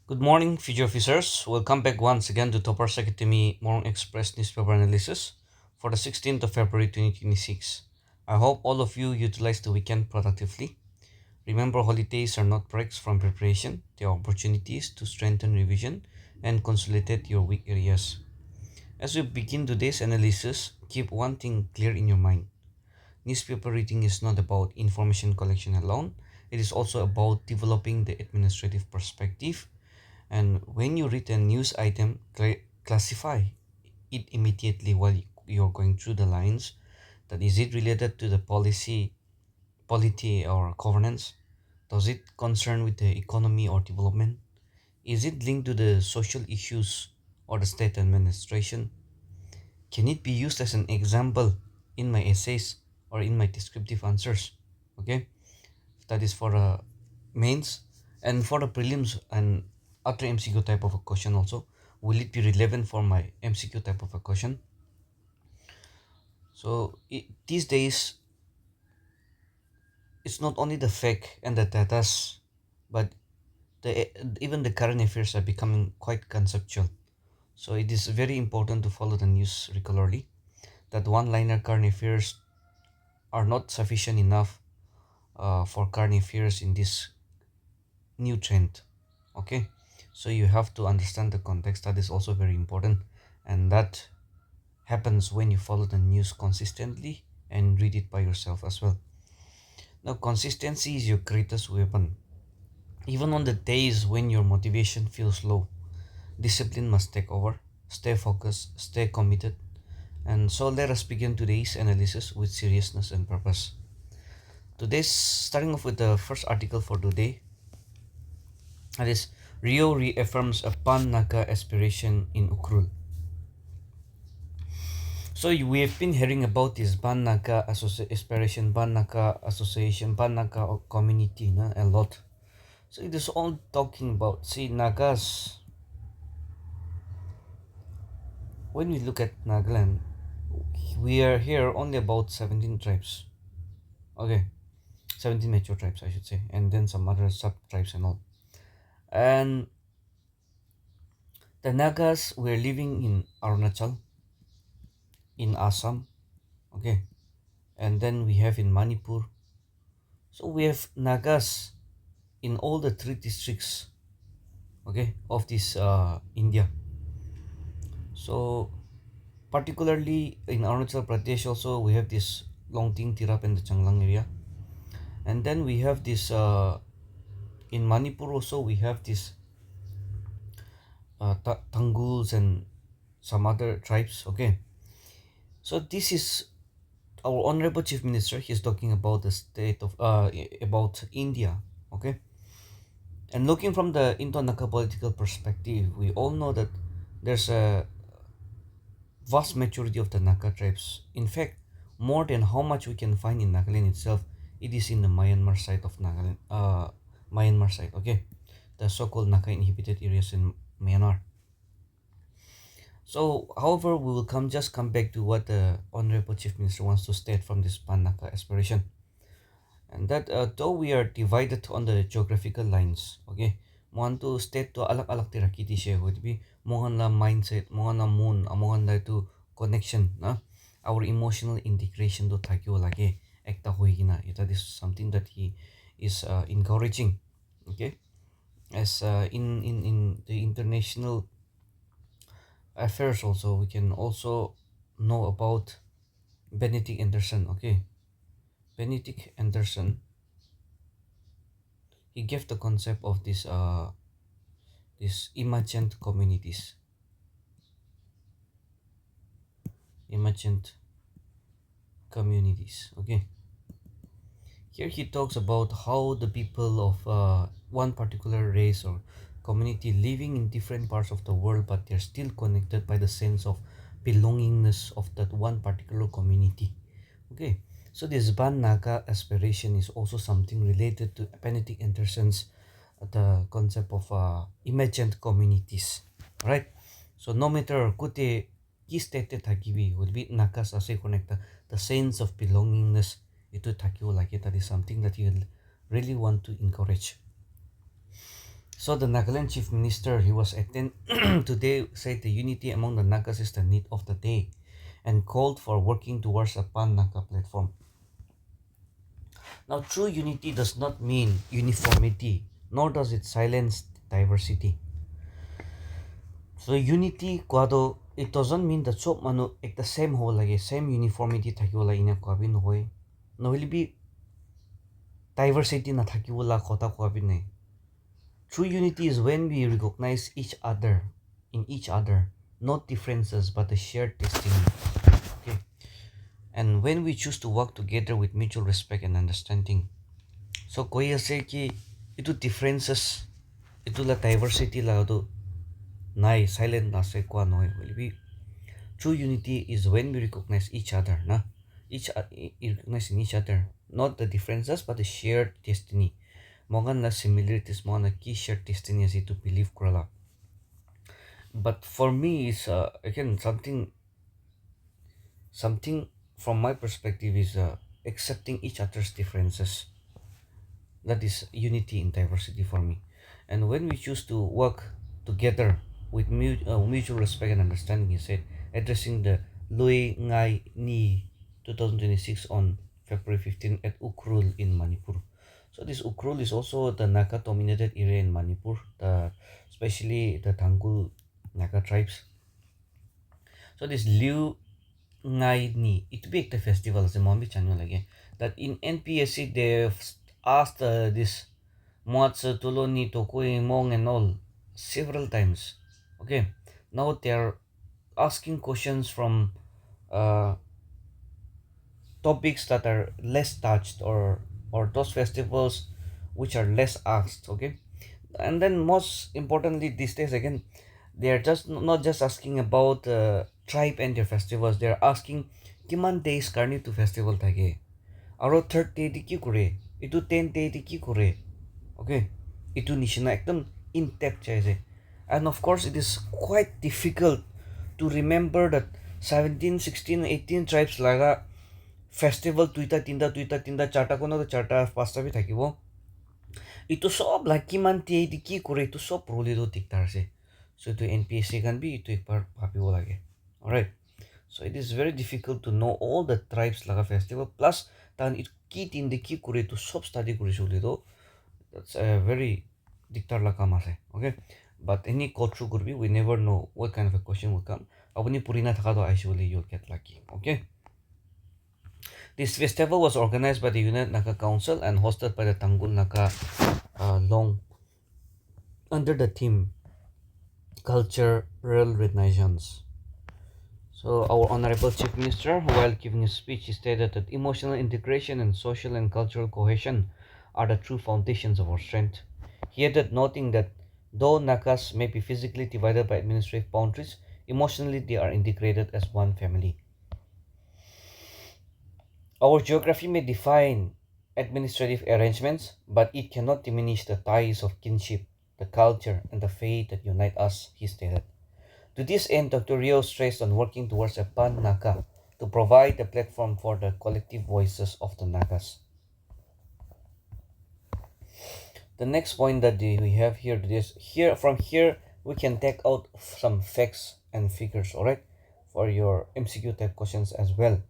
Good morning, future officers. Welcome back once again to Toppers Academy Morung Express newspaper analysis for the 16th of February 2026. I hope all of you utilize the weekend productively. Remember, holidays are not breaks from preparation, they are opportunities to strengthen revision and consolidate your weak areas. As we begin today's analysis, keep one thing clear in your mind. Newspaper reading is not about information collection alone, it is also about developing the administrative perspective. And when you read a news item, classify it immediately while you're going through the lines. That is it related to the policy, polity, or governance? Does it concern with the economy or development? Is it linked to the social issues or the state administration? Can it be used as an example in my essays or in my descriptive answers? Okay, that is for mains. And for the prelims and other MCQ type of a question also, will it be relevant for my MCQ type of a question? So these days it's not only the fact and the datas, but the even the current affairs are becoming quite conceptual. So it is very important to follow the news regularly. That one-liner current affairs are not sufficient enough for current affairs in this new trend. Okay, so you have to understand the context. That is also very important, and that happens when you follow the news consistently and read it by yourself as well. Now, consistency is your greatest weapon. Even on the days when your motivation feels low, discipline must take over. Stay focused, stay committed. And so let us begin today's analysis with seriousness and purpose. Today's starting off with the first article for today. That is, Rio reaffirms a Pan-Naga aspiration in Ukrul. So we have been hearing about this Pan-Naga aspiration, Pan-Naga association, Pan-Naga community a lot. So it is all talking about, see, Nagas. When we look at Nagaland, we are here only about 17 tribes. Okay, 17 mature tribes, I should say, and then some other sub-tribes and all. And the Nagas were living in Arunachal, in Assam, okay, and then we have in Manipur. So we have Nagas in all the three districts, okay, of this India. So particularly in Arunachal Pradesh also we have this Longting, Tirap and the Changlang area. And then we have this in Manipur also we have this Tanguls and some other tribes, okay. So this is our honorable chief minister. He's talking about the state of about India, okay. And looking from the Indo-Naka political perspective, we all know that there's a vast majority of the Naka tribes. In fact, more than how much we can find in Nagaland itself, it is in the Myanmar side of Nagaland. Myanmar side, okay, the so-called Naka inhabited areas in Myanmar. So, however, we will come back to what the honorable chief minister wants to state from this Pan-Naka aspiration, and that though we are divided on the geographical lines, okay, want to state to alak-alak tira kiti siya would be mohon la mindset, mohon la moon, mohon la to connection, na our emotional integration to thakyo lage ekta hoigina. That is something that he is encouraging, okay, as in the international affairs also we can also know about Benedict Anderson, okay. Benedict Anderson, he gave the concept of this emergent communities, emergent communities, okay. Here he talks about how the people of one particular race or community living in different parts of the world, but they're still connected by the sense of belongingness of that one particular community, okay. So this Ban Naga aspiration is also something related to Benedict Anderson's the concept of emergent communities, right? So no matter kute kistete thakibi will be nakas ase connect the sense of belongingness itu thakiwo like that is something that you really want to encourage. So the Nagaland Chief Minister, he was attend today, said the unity among the Nagas is the need of the day and called for working towards a Pan-Naga platform. Now, true unity does not mean uniformity, nor does it silence diversity. So unity kwado, it doesn't mean that sob manu ek the same ho lage, same uniformity thakibo la ina kwabi nohoi. No will be diversity na thakibo la kota kwabi nei. True unity is when we recognize each other in each other, not differences but a shared destiny. Okay. And when we choose to work together with mutual respect and understanding. So koi ase ki itu differences, itu la diversity la do nai silent na se kwa noi will be. True unity is when we recognize each other, na recognize in each other, not the differences but the shared destiny. Mogan la similarities mo na ki shared destiny as to believe krala. But for me is again something from my perspective is accepting each other's differences. That is unity in diversity for me. And when we choose to work together with mutual respect and understanding, he said, addressing the Lui Ngai Ni 2026 on February 15 at Ukrul in Manipur. So this Ukrul is also the Naga dominated area in Manipur, especially the Thangul Naga tribes. So this Liu Ngai Ni, it be a festival as a Mombi channel again. That in NPSC they've asked this Moats Tuloni Tokui Mong and all several times. Okay, now they're asking questions from uh, topics that are less touched or those festivals which are less asked. Okay, and then most importantly these days again they are just not just asking about tribe and their festivals. They are asking kiman days karni to festival thake aro third day di ki kore itu 10th day di ki kore. Okay, itu nishina ekdam in depth chaise. And of course it is quite difficult to remember that 17 16 18 tribes laga festival tuita tinda charta kono to charta pasta bhi thakibo. Itu sob la kiman tie di ki kore itu sob role do diktar se. So to NPSC can be itu ekbar bhabibo lage. Alright, so it is very difficult to know all the tribes laga festival plus tan it ki tin de ki kore to sob study kore shule do. That's a very dictar la kam ase. Okay, but any culture could be, we never know what kind of a question will come. Abuni purina thaka do aishuli you'll get lucky. Okay, this festival was organized by the United Naga Council and hosted by the Tangul Naga Long under the theme Cultural Renaissance. So our Honorable Chief Minister, while giving his speech, he stated that emotional integration and social and cultural cohesion are the true foundations of our strength. He added, noting that though Nagas may be physically divided by administrative boundaries, emotionally they are integrated as one family. Our geography may define administrative arrangements, but it cannot diminish the ties of kinship, the culture, and the faith that unite us, he stated. To this end, Dr. Rio stressed on working towards a Pan-Naga to provide a platform for the collective voices of the Nagas. The next point that we have here is from here we can take out some facts and figures, alright, for your MCQ type questions as well.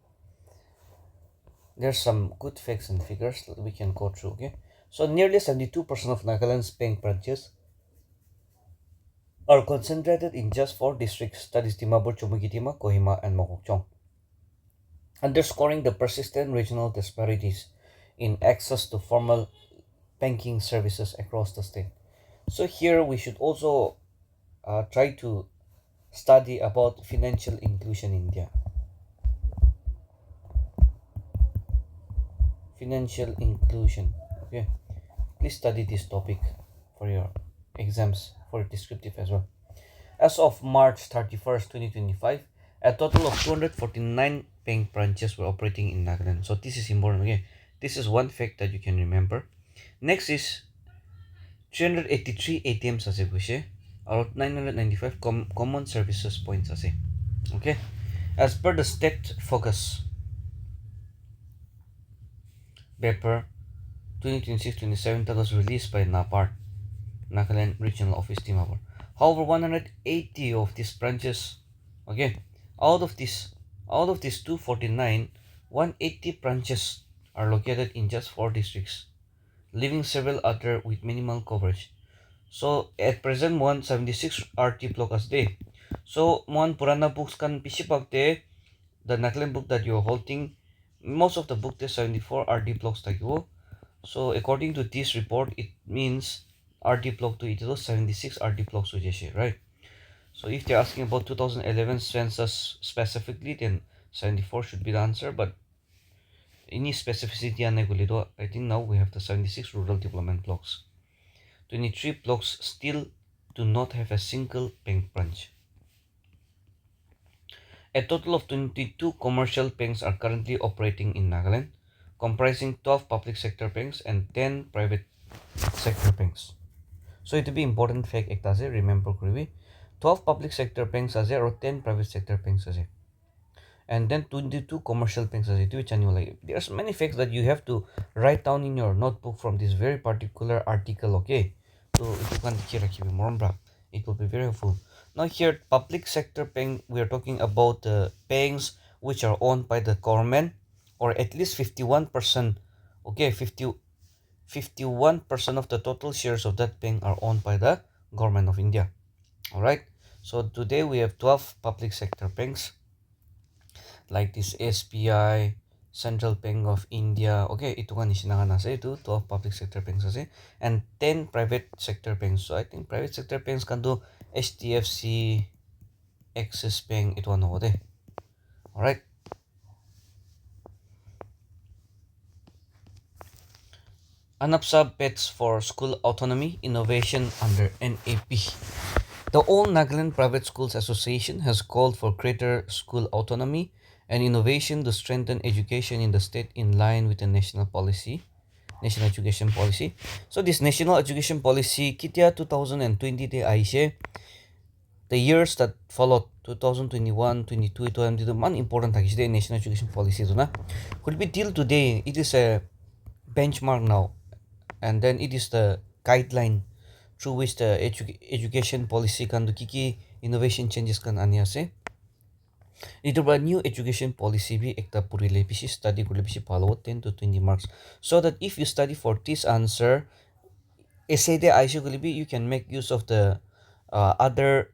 There's some good facts and figures that we can go through. Okay, so nearly 72% of Nagaland's bank branches are concentrated in just 4 districts, that is Dimapur, Chumukitima, Kohima, and Mokokchung, underscoring the persistent regional disparities in access to formal banking services across the state. So here we should also try to study about financial inclusion in India. Financial inclusion. Okay, please study this topic for your exams, for descriptive as well. As of March 31st, 2025, a total of 249 bank branches were operating in Nagaland. So this is important. Okay, this is one fact that you can remember. Next is 383 ATMs ase kuise or 995 common services points ase. Okay, as per the state focus paper 2026-27 that was released by NAPARD. Nagaland Regional Office Dimapur. However, 180 of these branches, okay, out of this, out of these 249, 180 branches are located in just 4 districts, leaving several other with minimal coverage. So at present, 176 RT block as day. So one Purana books can pisipag de the Nagaland book that you're holding. Most of the book there's 74 RT blocks tagiwo. So according to this report, it means RT block to it is 76 RT blocks to right? So if they're asking about 2011 census specifically, then 74 should be the answer. But any specificity I think now we have the 76 rural development blocks. 23 blocks still do not have a single bank branch. A total of 22 commercial banks are currently operating in Nagaland, comprising 12 public sector banks and 10 private sector banks. So it will be important fact ekta ase remember koribi 12 public sector banks ase or 10 private sector banks ase and then 22 commercial banks ase to chani like there's many facts that you have to write down in your notebook from this very particular article, okay? So if you can rakhibi moron it will be very helpful. Now here public sector bank we are talking about the banks which are owned by the government or at least 51%, okay? 51% of the total shares of that bank are owned by the government of India. All right. So today we have 12 public sector banks like this SBI, Central Bank of India. Okay, ito kan isinangan nasa ito 12 public sector banks ase and 10 private sector banks. So I think private sector banks can do HDFC, Axis Bank ito ano ko de. All right. ANAPSA bets for school autonomy innovation under NAP. The All Nagaland Private Schools Association has called for greater school autonomy and innovation to strengthen education in the state in line with the national education policy. So this national education policy kitia 2020 te aise the years that followed 2021 22 it was the one important the national education policy could be till today it is a benchmark now and then it is the guideline through which the education policy can do kiki innovation changes can ania se it a new education policy be ekta purile bishi study kule bishi follow 10 to 20 marks so that if you study for this answer essay de aisha kule be you can make use of the other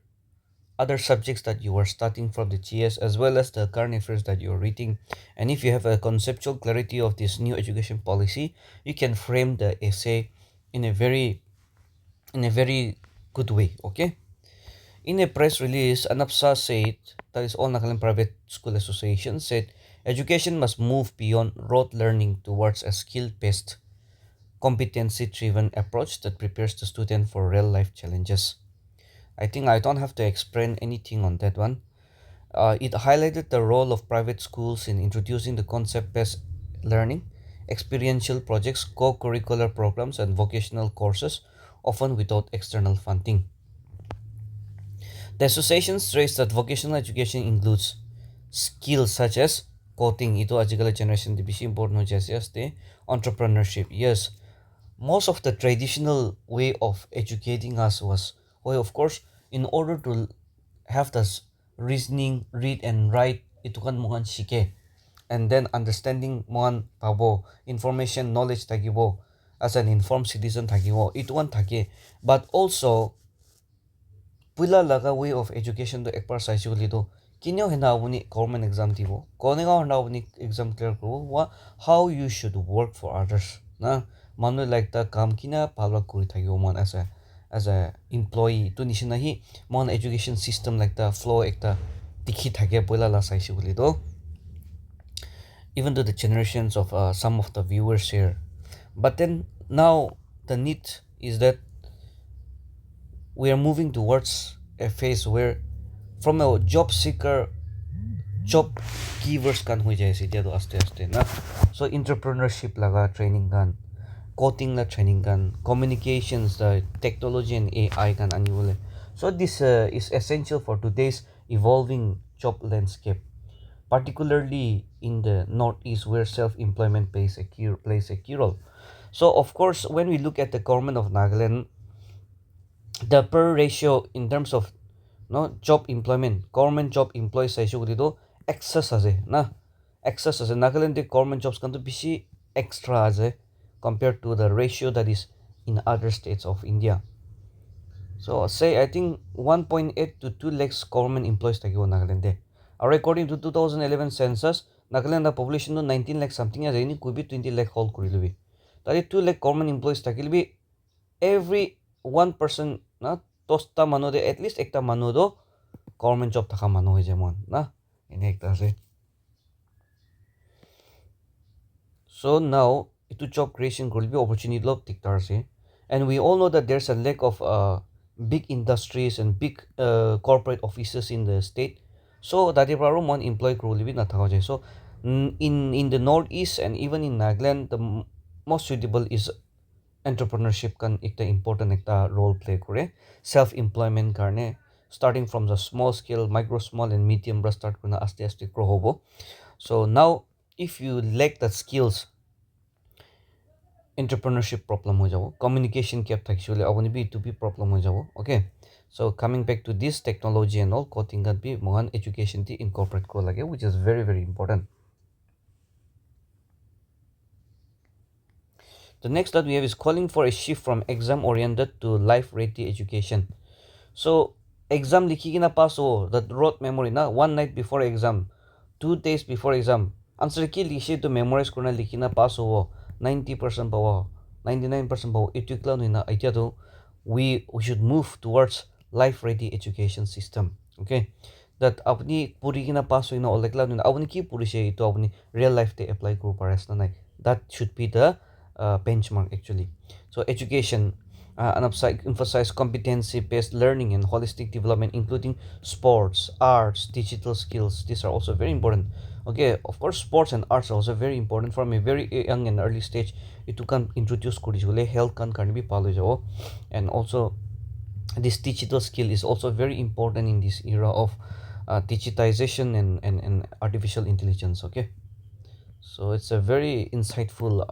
subjects that you are studying from the GS as well as the current affairs that you are reading. And if you have a conceptual clarity of this new education policy, you can frame the essay in a very good way. Okay. In a press release, ANAPSA said, that is All Nagaland Private School Association, said education must move beyond rote learning towards a skill-based, competency-driven approach that prepares the student for real-life challenges. I think I don't have to explain anything on that one. It highlighted the role of private schools in introducing the concept-based learning, experiential projects, co-curricular programs, and vocational courses, often without external funding. The association stressed that vocational education includes skills such as coding, ito ajikala generation di bisi important the entrepreneurship. Yes, most of the traditional way of educating us was, well, of course, in order to have this reasoning, read and write, ito kan muhan shike. And then understanding muhan pabo, information, knowledge tagibo, as an informed citizen tagibo, ito kan take. But also, pula laga way of education to exercise to kinyo hinawuni government exam tibo. Kone nga hinawuni exam clear ko, how you should work for others. Na, manu like the kam kina palwa kuri tagibo man as a employee to nishinahi mon education system like the flow ekta dikhi thake pula la saisi to even to the generations of some of the viewers here. But then now the need is that we are moving towards a phase where from a job seeker job givers kan hui jai dia to aste aste na so entrepreneurship laga training kan coding la training kan communications the technology and AI kan annually. So this is essential for today's evolving job landscape, particularly in the northeast where self-employment plays a key role. So of course when we look at the government of Nagaland, the per ratio in terms of no job employment government job employees sai shugri do excess ase na excess ase Nagaland de government jobs kan to bishi extra ase compared to the ratio that is in other states of India. So say I think 1.8 to 2 lakhs government employees takibo Nagaland de. Or according to 2011 census, Nagaland the population to 19 lakh something as any could be 20 lakh whole kurilubi. That is 2 lakh government employees takilbi every one person na tosta mano de at least ekta mano do government job thaka mano hoy jemon na ine ekta ase. So now itu job creation could be opportunity lob tiktar ase, and we all know that there's a lack of big industries and big corporate offices in the state. So that is why one employee could live na thaka jai. So in the northeast and even in Nagaland, the most suitable is entrepreneurship kan ekta important ekta role play kore self employment karne starting from the small scale micro small and medium bra start kuna aste aste grow hobo. So now if you lack the skills, entrepreneurship problem ho jabo, communication gap thakishole aboni bi to be problem ho jabo. Okay, so coming back to this technology and all coding can be mohan education ti incorporate ko lage, which is very important. The next that we have is calling for a shift from exam oriented to life ready education. So exam likhikina pass ho that rote memory na one night before exam, 2 days before exam answer ki likhe to memorize kurna likhina pass ho 90% pawa 99% pawa itu klan na idea to we should move towards life ready education system. Okay, that apni puri kina pass hoina olekla na apni ki puri se itu apni real life te apply kuru paras na nai, that should be the benchmark actually. So education and emphasize competency-based learning and holistic development, including sports, arts, digital skills. These are also very important. Okay, of course, sports and arts are also very important from a very young and early stage. It can introduce kurijule health can be palo, and also this digital skill is also very important in this era of digitization and artificial intelligence. Okay, so it's a very insightful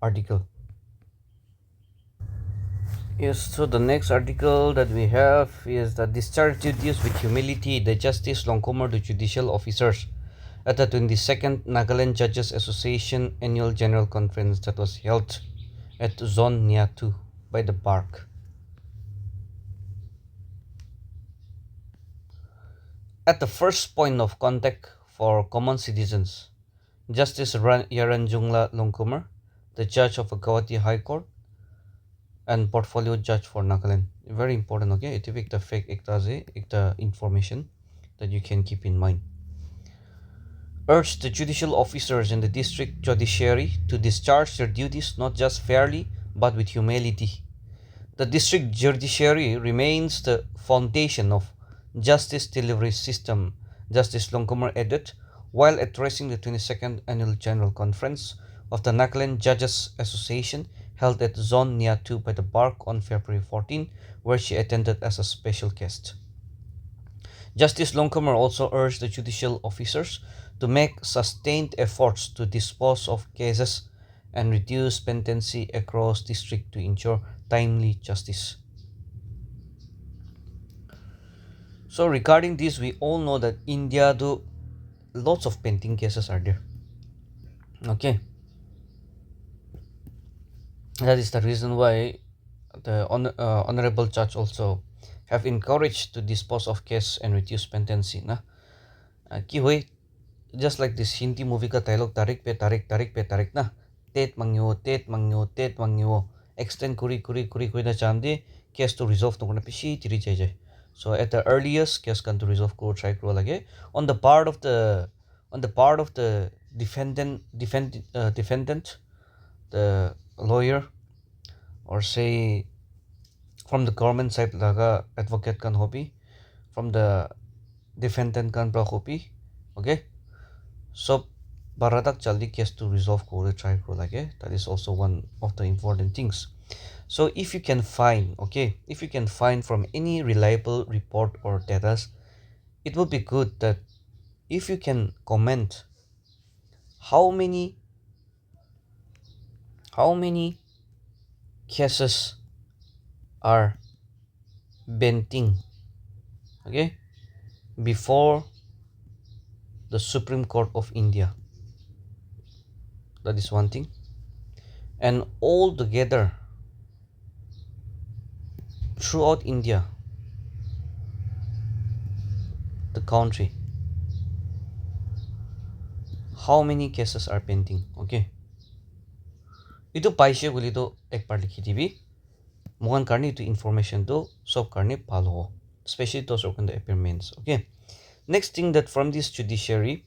article. Yes, so the next article that we have is the discharge duties with humility, the Justice Longcomer to judicial officers at the 22nd Nagaland Judges Association Annual General Conference that was held at Zone Niatu by the park. At the first point of contact for common citizens, Justice Yaranjungla Longcomer, the judge of Guwahati High Court, and portfolio judge for Nagaland. Very important, okay? It is the fake ekta information that you can keep in mind. Urged the judicial officers in the district judiciary to discharge their duties not just fairly but with humility. The district judiciary remains the foundation of justice delivery system, Justice Longcomer added, while addressing the 22nd Annual General Conference of the Nagaland Judges Association held at Zone Niatu by the park on February 14, where she attended as a special guest. Justice Longcomer also urged the judicial officers to make sustained efforts to dispose of cases and reduce pendency across district to ensure timely justice. So regarding this, we all know that India do lots of pending cases are there. Okay, that is the reason why the honorable judge also have encouraged to dispose of case and reduce pendency na. Ki hui just like this Hindi movie ka dialogue tarik pe tarik na tet mangyo extend kuri na chandi case to resolve to kuna pishi tiri jai. So at the earliest case can to resolve ko try kro lage on the part of the defendant, the lawyer, or say from the government side laga advocate kan hobi, from the defendant kan pra hobi. Okay, so baradak jaldi case to resolve ko try ko lage, that is also one of the important things. So if you can find, okay, if you can find from any reliable report or data, it would be good that if you can comment how many how many cases are Benting, okay, before the Supreme Court of India. That is one thing. And all together throughout India, the country, how many cases are pending? Okay. Itu paise boli to ekbar likhi dibi. Mohan karni to information to sob karni palo. Especially those who can the appearments. Okay. Next thing that from this judiciary,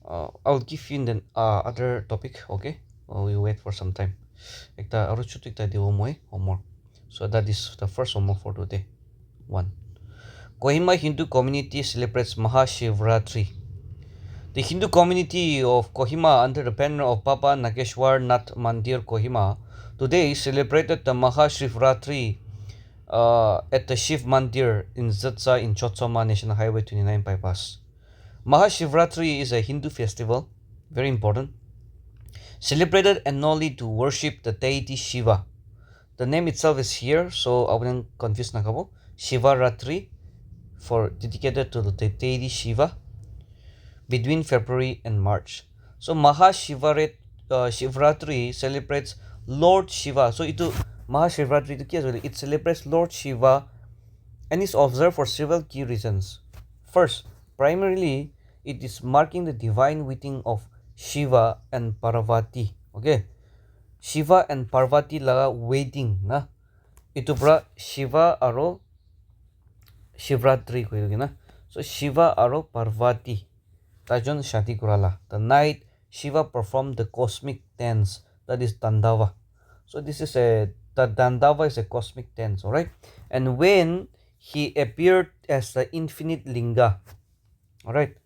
I'll give you the other topic. Okay. We wait for some time. Ekta aru chutu ekta devo moi homework. So that is the first homework for today. One. Kohima Hindu community celebrates Mahashivratri. The Hindu community of Kohima, under the banner of Baba Nageshwar Nath Mandir Kohima, today celebrated the Mahashivratri at the Shiv Mandir in Zatsa in Chotsoma National Highway 29 bypass. Mahashivratri is a Hindu festival, very important, celebrated annually to worship the deity Shiva. The name itself is here, so I wouldn't confuse Nakabo. Shiva Ratri, for dedicated to the deity Shiva, between February and March. So Shivratri celebrates Lord Shiva. So Mahashivratri it celebrates Lord Shiva and is observed for several key reasons. First, primarily it is marking the divine wedding of Shiva and Parvati. Okay, Shiva and Parvati laga wedding na. Itu pra Shiva aro Shivratri koyo na. So Shiva aro Parvati Tajon Shati Kurala. The night Shiva performed the cosmic dance, that is Dandava. So this is the Dandava is a cosmic dance, alright? And when he appeared as the infinite Linga, alright?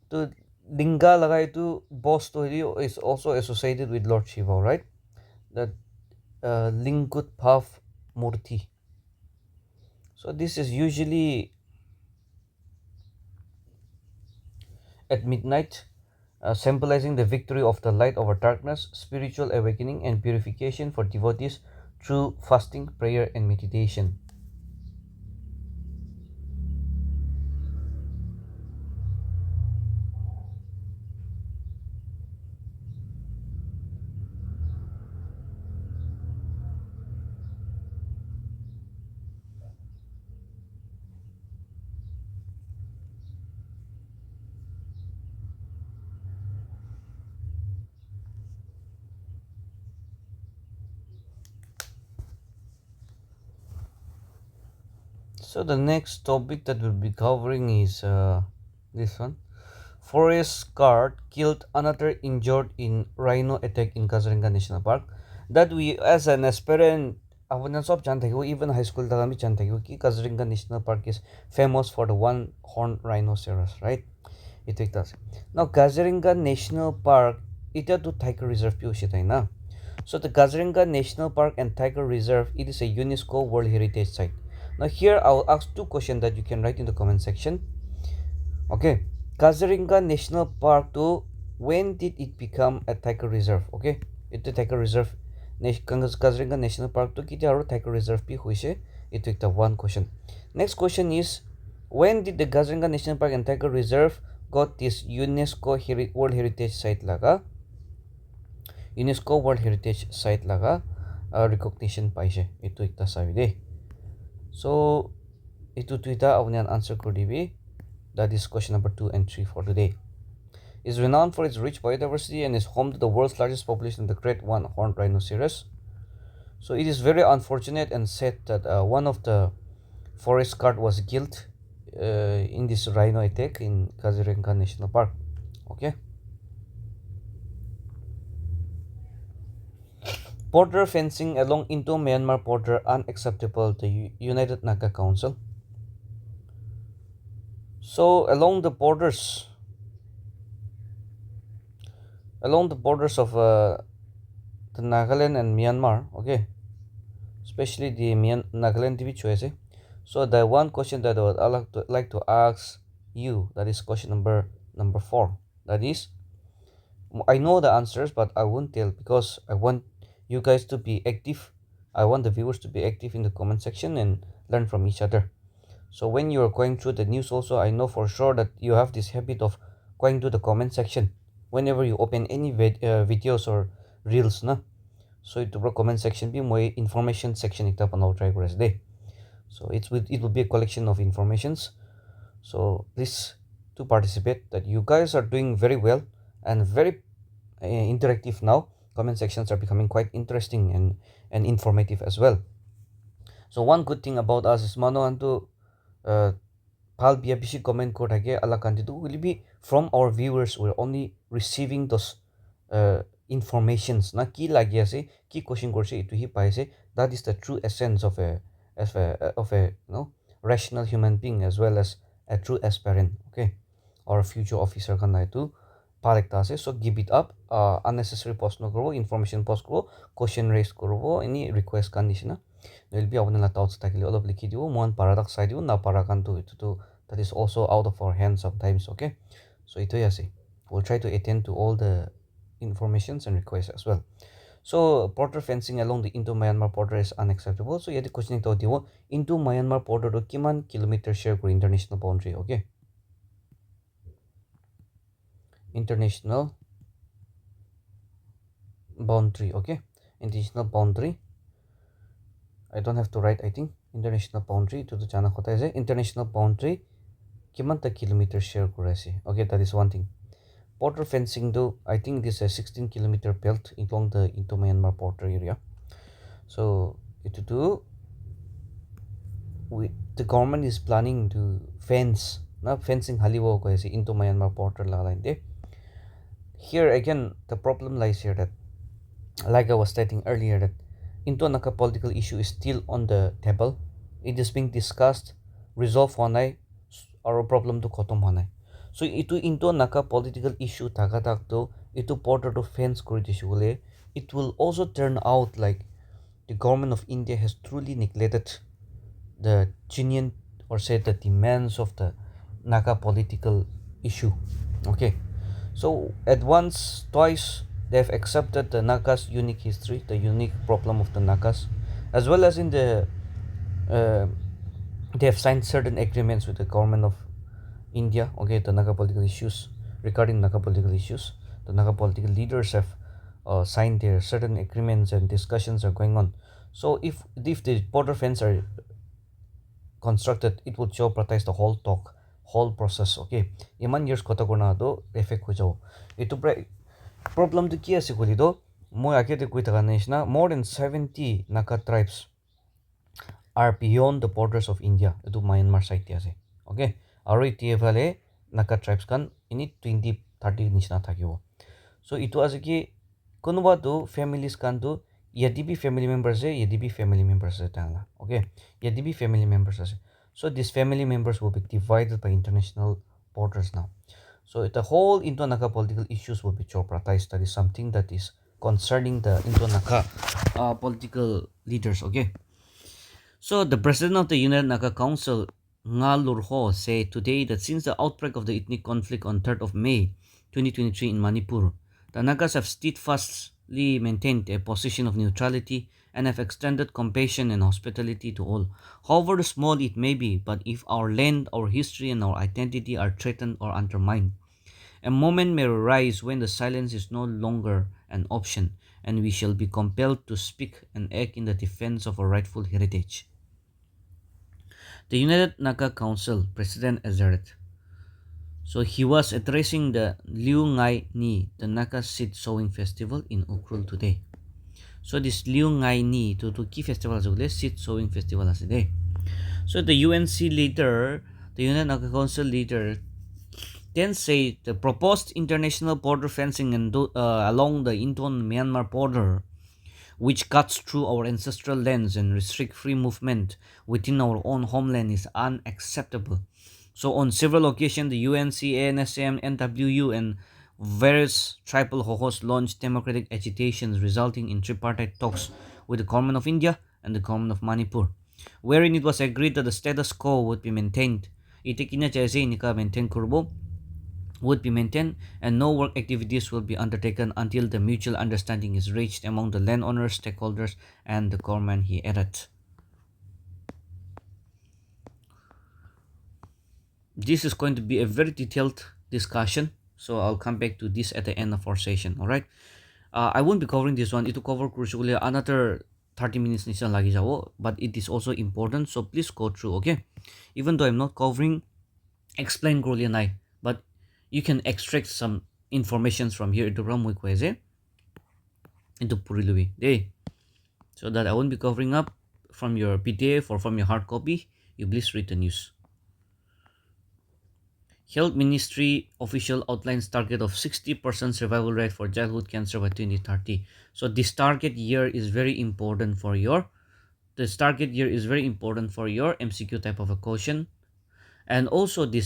So Linga lagai to boss to is also associated with Lord Shiva, right? The Lingut Bhav Murti. So this is usually at midnight, symbolizing the victory of the light over darkness, spiritual awakening, and purification for devotees through fasting, prayer, and meditation. So the next topic that we'll be covering is this one. Forest guard killed another injured in rhino attack in Kaziranga National Park. That we as an aspirant, even high school ki Kaziranga National Park is famous for the one horned rhinoceros, right? It does. Now Kaziranga National Park ita to tiger reserve na. So the Kaziranga National Park and Tiger Reserve, it is a UNESCO World Heritage Site. Now here I will ask two questions that you can write in the comment section. Okay, Kaziranga National Park to when did it become a tiger reserve? Okay, it's a tiger reserve. Kaziranga National Park to kita aro tiger reserve pi hoise. It took the one question. Next question is, when did the Kaziranga National Park and Tiger Reserve got this UNESCO World Heritage Site laga? UNESCO World Heritage Site laga recognition paise. Itu ekta sabide. So itu tuita avnian answer kodibi. That is question number 2 and 3 for today. Is renowned for its rich biodiversity and is home to the world's largest population of the great one-horned rhinoceros. So it is very unfortunate and sad that one of the forest guard was killed in this rhino attack in Kaziranga National Park. Okay. Border fencing along Indo-Myanmar border unacceptable to United Naga Council. So along the borders of the Nagaland and Myanmar, okay, especially the Nagaland TV choice. So the one question that I would like to ask you, that is question number 4. That is, I know the answers, but I won't tell because I want you guys to be active I want the viewers to be active in the comment section and learn from each other. So when you are going through the news also, I know for sure that you have this habit of going to the comment section whenever you open any videos or reels na. So it will comment section be more information section ekta banao try kore ase de. So it will be a collection of informations. So please to participate that you guys are doing very well and very interactive now. Comment sections are becoming quite interesting and informative as well. So one good thing about us is mano antu pal biya bishi comment ko thake ala kanti to will be from our viewers. We're only receiving those informations na ki lagi ase ki question korse itu hi pai ase. That is the true essence of a rational human being as well as a true aspirant, okay, or a future officer kan itu pal ekta ase. So give it up, unnecessary post no koro, information post koro, question raise koro, any request kan nishina will be our thoughts takili all of likidio one paradox side you na parakantu itu that is also out of our hands sometimes, okay. So ito yasi we'll try to attend to all the informations and requests as well. So border fencing along the Indo Myanmar border is unacceptable. So yadi question to diwo into Myanmar border to kiman kilometer share ko international boundary, okay, international boundary, okay, international boundary. I don't have to write, I think international boundary to the chana kota is international boundary kimanta kilometer share kurasi, okay, that is one thing. Border fencing though I think this is a 16-kilometer belt along the Indo Myanmar border area. So it do the government is planning to fence not fencing haliwo ko Indo Myanmar border la line there. Here again the problem lies here that like I was stating earlier that Indo-Naka political issue is still on the table. It is being discussed, resolved honai, or a problem to khotom honai. So itu Indo-Naka political issue tagatak to itu border to fence kuridishule. It will also turn out like the government of India has truly neglected the genuine or say the demands of the Naka political issue. Okay, so at once, twice they have accepted the Nagas' unique history, the unique problem of the Nagas, as well as in uh, they have signed certain agreements with the government of India. Okay, the Naga political issues regarding Naga political issues, the Naga political leaders have signed their certain agreements and discussions are going on. So if the border fence are constructed, it would jeopardize the whole talk, whole process. Okay, iman years kota korna do effect ho jao. Itu problem to ki ase koli do moi ake te koi taka nishna more than 70 Naka tribes are beyond the borders of India. Itu Myanmar side te ase, okay, aro itie phale Naka tribes kan ini 20-30 nishna thakibo. So itu ase ki konuba do families kan do yadi bi family members hai, yadi bi family members hai tangla, okay, yadi bi family members ase. So these family members will be divided by international borders now. So the whole Indo-Naka political issues will be jeopardized. That is something that is concerning the Indo-Naka political leaders, okay. So the president of the United Naka Council, Nga Lurho, said today that since the outbreak of the ethnic conflict on 3rd of May 2023 in Manipur, the Nagas have steadfastly maintained a position of neutrality and have extended compassion and hospitality to all, however small it may be. But if our land, our history, and our identity are threatened or undermined, a moment may arise when the silence is no longer an option, and we shall be compelled to speak and act in the defense of our rightful heritage. The United Naga Council President Azeret. So he was addressing the Liu Ngai Ni, the Naga seed sowing festival in Ukrul today. So this Liu Ngai Ni to key festival as seed sowing festival as today. So the UNC leader, the United Naga Council leader, then say the proposed international border fencing along the Indo-Myanmar border, which cuts through our ancestral lands and restrict free movement within our own homeland, is unacceptable. So on several occasions, the UNC, ANSM, NWU, and various tribal hosts launched democratic agitations resulting in tripartite talks with the government of India and the government of Manipur, wherein it was agreed that the status quo would be maintained. Ite kina chaise inika maintain kurbo would be maintained, and no work activities will be undertaken until the mutual understanding is reached among the landowners, stakeholders, and the government, he added. This is going to be a very detailed discussion, so I'll come back to this at the end of our session. All right. I won't be covering this one. It will cover crucially another 30 minutes nishan lagi jabo, but it is also important, so please go through. Okay, even though I'm not covering explain grolian I, but you can extract some informations from here into ram into purilubi day, so that I won't be covering up from your PDF or from your hard copy. You please read the news. Health Ministry official outlines target of 60% survival rate for childhood cancer by 2030. So this target year is very important for your MCQ type of a question. And also the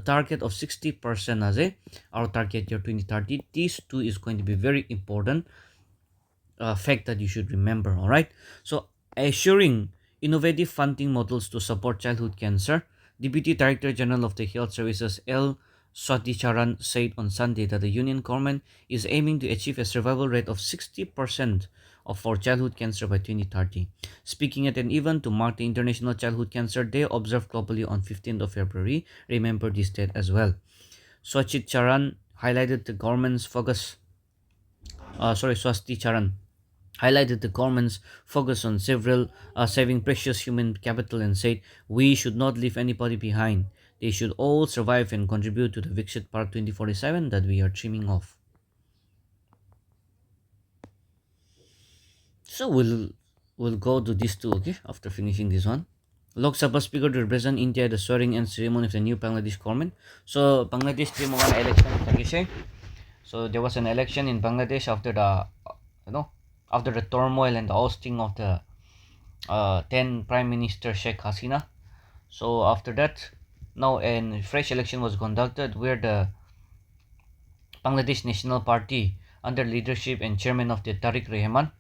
target of 60% as our target year 2030. These two is going to be very important fact that you should remember. All right. So assuring innovative funding models to support childhood cancer, Deputy Director General of the Health Services L. Swaticharan said on Sunday that the Union government is aiming to achieve a survival rate of 60% for childhood cancer by 2030. Speaking at an event to mark the International Childhood Cancer Day observed globally on 15th of February, remember this date as well. Swaticharan highlighted the government's focus. Swaticharan highlighted the government's focus on saving precious human capital and said, "We should not leave anybody behind. They should all survive and contribute to the Viksit Bharat 2047 that we are dreaming of." So we'll go to this too, okay, after finishing this one. Lok Sabha Speaker to represent India at the swearing in ceremony of the new Bangladesh government. So Bangladesh team won election. So there was an election in Bangladesh after the turmoil and the ousting of the then Prime Minister Sheikh Hasina. So after that, now a fresh election was conducted where the Bangladesh National Party under leadership and chairman of the Tariq Rehman.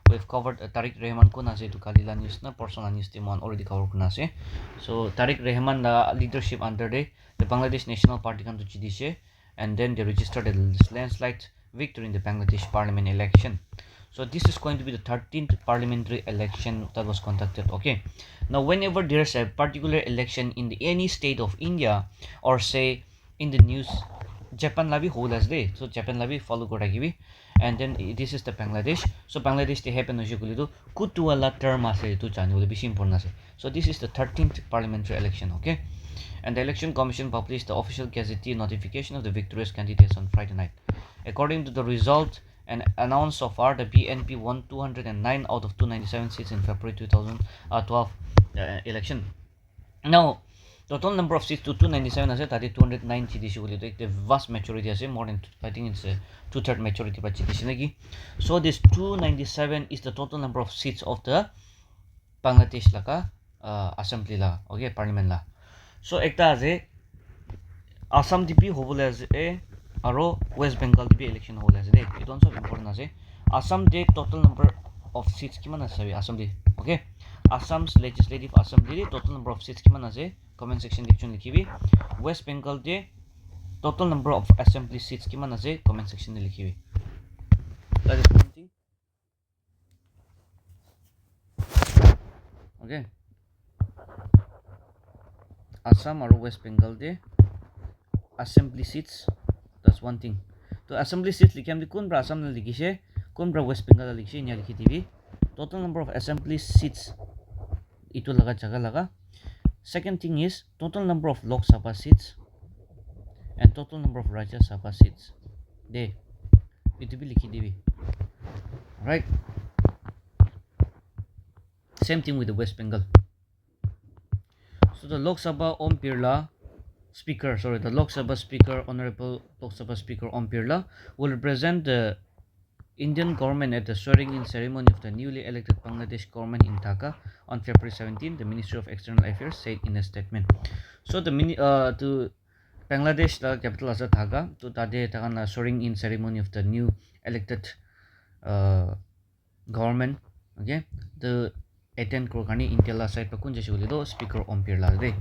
We've covered Tariq Rehman ko nase to Kalila news na personal news team one already covered ko nase. So Tariq Rehman leadership under the Bangladesh National Party come to Judicial, and then they registered a landslide victory in the Bangladesh parliament election. So this is going to be the 13th parliamentary election that was conducted. Okay, now whenever there's a particular election in any state of India, or say in the news, Japan labi whole as day, so Japan labi follow goragibi, and then this is the Bangladesh. So Bangladesh they happen to kutuala term ase to chanu important. So this is the 13th parliamentary election. Okay, and the election commission published the official gazette notification of the victorious candidates on Friday night. According to the result and announced so far, the BNP won 209 out of 297 seats in February 2012 election. Now, total number of seats to 297 as that is 209 CDC. The vast majority as more than, I think it's a 2/3 majority by CDC. So this 297 is the total number of seats of the Bangladesh laka assembly la, okay, parliament la. So ekta as Assam DP hobole as aro West Bengal DP election hobole as it also important as Assam de total number of seats kiman as Assam de, okay, Assam's legislative assembly total number of seats kiman as comment section section likhibi. West Bengal de total number of assembly seats kiman as comment section likhibi. That is one thing. Okay, Assam or West Bengal de assembly seats, that's one thing. So assembly seats likhi amli kun bra Assam la likhishe, kun bra West Bengal la likhishe, nya likhi dibi. Total number of assembly seats itu laga jaga laga. Second thing is total number of Lok Sabha seats and total number of Rajya Sabha seats. De itu bhi likhi dibi. Right. Same thing with the West Bengal. So the Lok Sabha Om Birla Speaker, the Lok Sabha Speaker, Honorable Lok Sabha Speaker Om Birla will represent the Indian government at the swearing-in ceremony of the newly elected Bangladesh government in Dhaka on February 17, the Ministry of External Affairs said in a statement. So the to Bangladesh, the capital is Dhaka, to tade takan swearing-in ceremony of the new elected government. Okay, the attend Krokani India side pakun jeshi Speaker Om Birla de.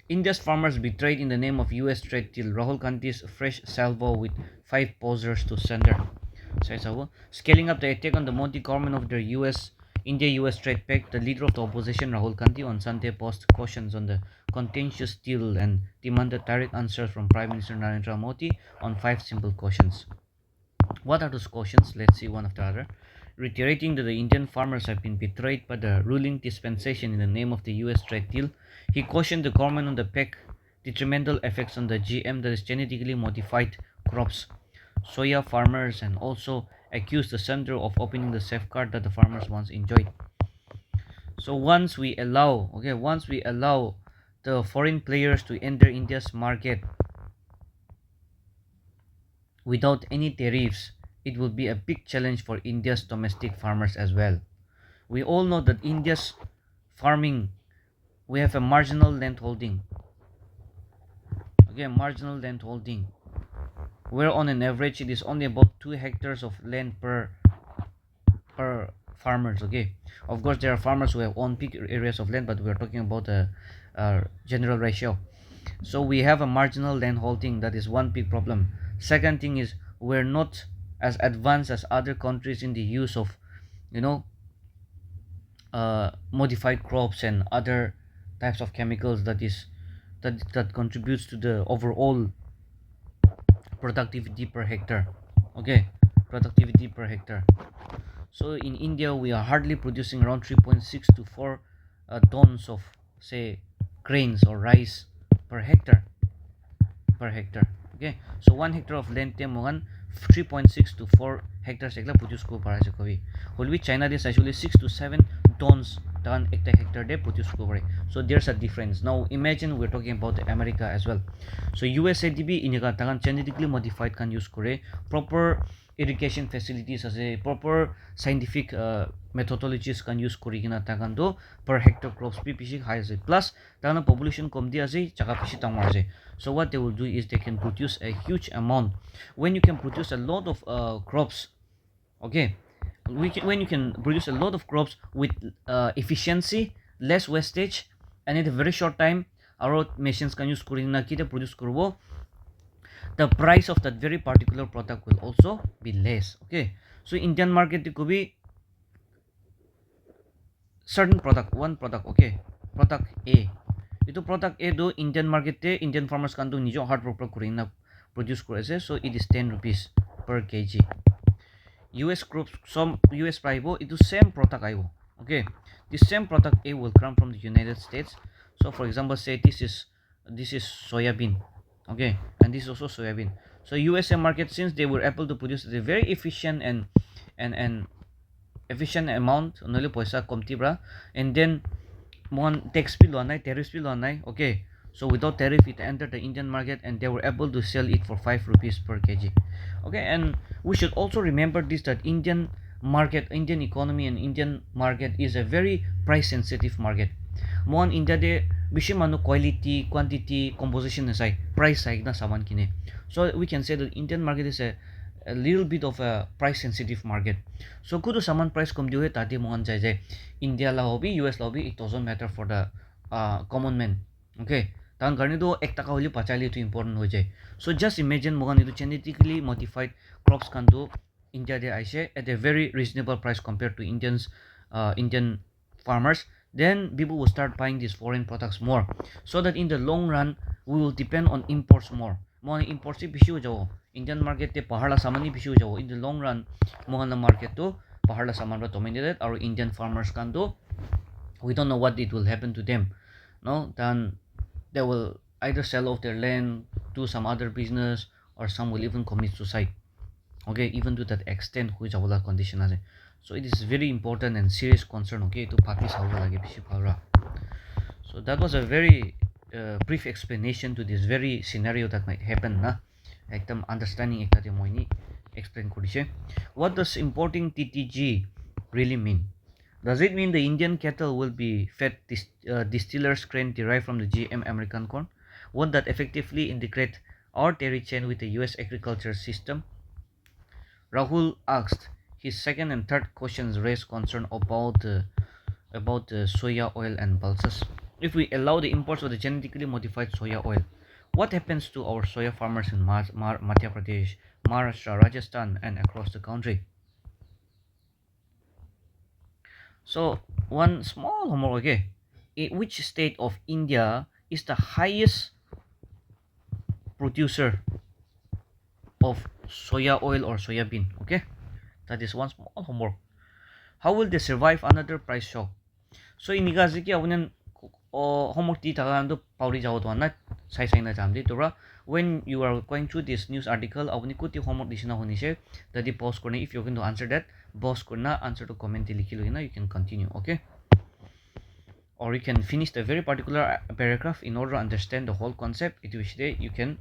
India's farmers betrayed in the name of US trade deal. Rahul Gandhi's fresh salvo with 5 posers to sender. Scaling up the attack on the Modi government of their India-US trade pact, the leader of the opposition, Rahul Gandhi, on Sunday posted cautions on the contentious deal and demanded direct answers from Prime Minister Narendra Modi on 5 simple questions. What are those cautions? Let's see one after the other. Reiterating that the Indian farmers have been betrayed by the ruling dispensation in the name of the US trade deal, he cautioned the government on the PEC detrimental effects on the GM, that is genetically modified crops, soya farmers, and also accused the center of opening the safeguard that the farmers once enjoyed. So once we allow the foreign players to enter India's market without any tariffs, it will be a big challenge for India's domestic farmers as well. We all know that India's farming, we have a marginal land holding. Okay, marginal land holding, where on an average it is only about 2 hectares of land per farmers. Okay, of course there are farmers who have own big areas of land, but we are talking about a general ratio. So we have a marginal land holding. That is one big problem. Second thing is, we're not as advanced as other countries in the use of, you know, modified crops and other types of chemicals that contributes to the overall productivity per hectare. Okay, productivity per hectare. So in India, we are hardly producing around 3.6 to 4 tons of, say, grains or rice per hectare. Okay, so 1 hectare of land te mohan 3.6 to 4 hectares ekla produce ko para se kobi. Holwi China des actually 6 to 7 tons tan ekta hectare de produce ko pare. So there's a difference. Now imagine we're talking about America as well. So USA DB iniga tangan genetically modified can use kore, proper irrigation facilities as a proper scientific methodologies can use korigina tagando per hectare crops be pishi high as plus tagna population kom dia as jaga pishi tamar. So what they will do is they can produce a huge amount. When you can produce a lot of crops, okay, when you can produce a lot of crops with efficiency, less wastage, and in a very short time, our machines can use korina kita produce kurbo, the price of that very particular product will also be less. Okay, so Indian market could be certain product, one product. Okay, product A, itu product A do Indian market te Indian farmers can do nijo hard work kurina produce kurese, so it is 10 rupees per kg. US groups, some US price itu same product aibo. Okay, the same product A will come from the United States. So for example, say this is soybean. Okay, and this is also soybean. So USA market, since they were able to produce a very efficient and efficient amount, only poisa komti bra, and then mon tax bill on tariff bill on. Okay, so without tariff it entered the Indian market and they were able to sell it for 5 rupees per kg. Okay, and we should also remember this, that Indian market, Indian economy and Indian market is a very price sensitive market. Mon India de bishi manu quality, quantity, composition aside, price side na saman kine. So we can say that Indian market is a little bit of a price sensitive market. So kudu saman price kom diwe tati mon jai India la hobi, US la hobi, it doesn't matter for the common man. Okay, tan garni do ek taka holi pachali to important ho jai. So just imagine mogan itu genetically modified crops can do India de aise at a very reasonable price compared to Indian farmers. Then people will start buying these foreign products more, so that in the long run we will depend on imports more. Mo imports si pisu jawo Indian market te pahala samani pisu jawo. In the long run, mo na market to pahala saman ra dominated. Our Indian farmers can do. We don't know what it will happen to them. No, then they will either sell off their land, do some other business, or some will even commit suicide. Okay, even to that extent which our condition has. So it is very important and serious concern. Okay, to papi salva lagi pishi palra. So that was a very brief explanation to this very scenario that might happen. Na, ekdam understanding ekta moini explain kudise. What does importing TTG really mean? Does it mean the Indian cattle will be fed distillers grain derived from the GM American corn? Won't that effectively integrate our dairy chain with the US agriculture system? Rahul asked. His second and third questions raised concern about the soya oil and pulses. if we allow the imports of the genetically modified soya oil, what happens to our soya farmers in Madhya Pradesh, Maharashtra, Rajasthan, and across the country? So, one small homework, okay? Which state of India is the highest producer of soya oil or soya bean? Okay, that is one small homework. How will they survive another price shock? So inigazi ki abunan homework di tagando pauri jawo to na sai sai na jamdi tora when you are going through this news article abuni kuti homework disina honi se tadi pause korna if you're going to answer that pause korna answer to comment likhi lo na you can continue, okay, or you can finish the very particular paragraph in order to understand the whole concept it which day you can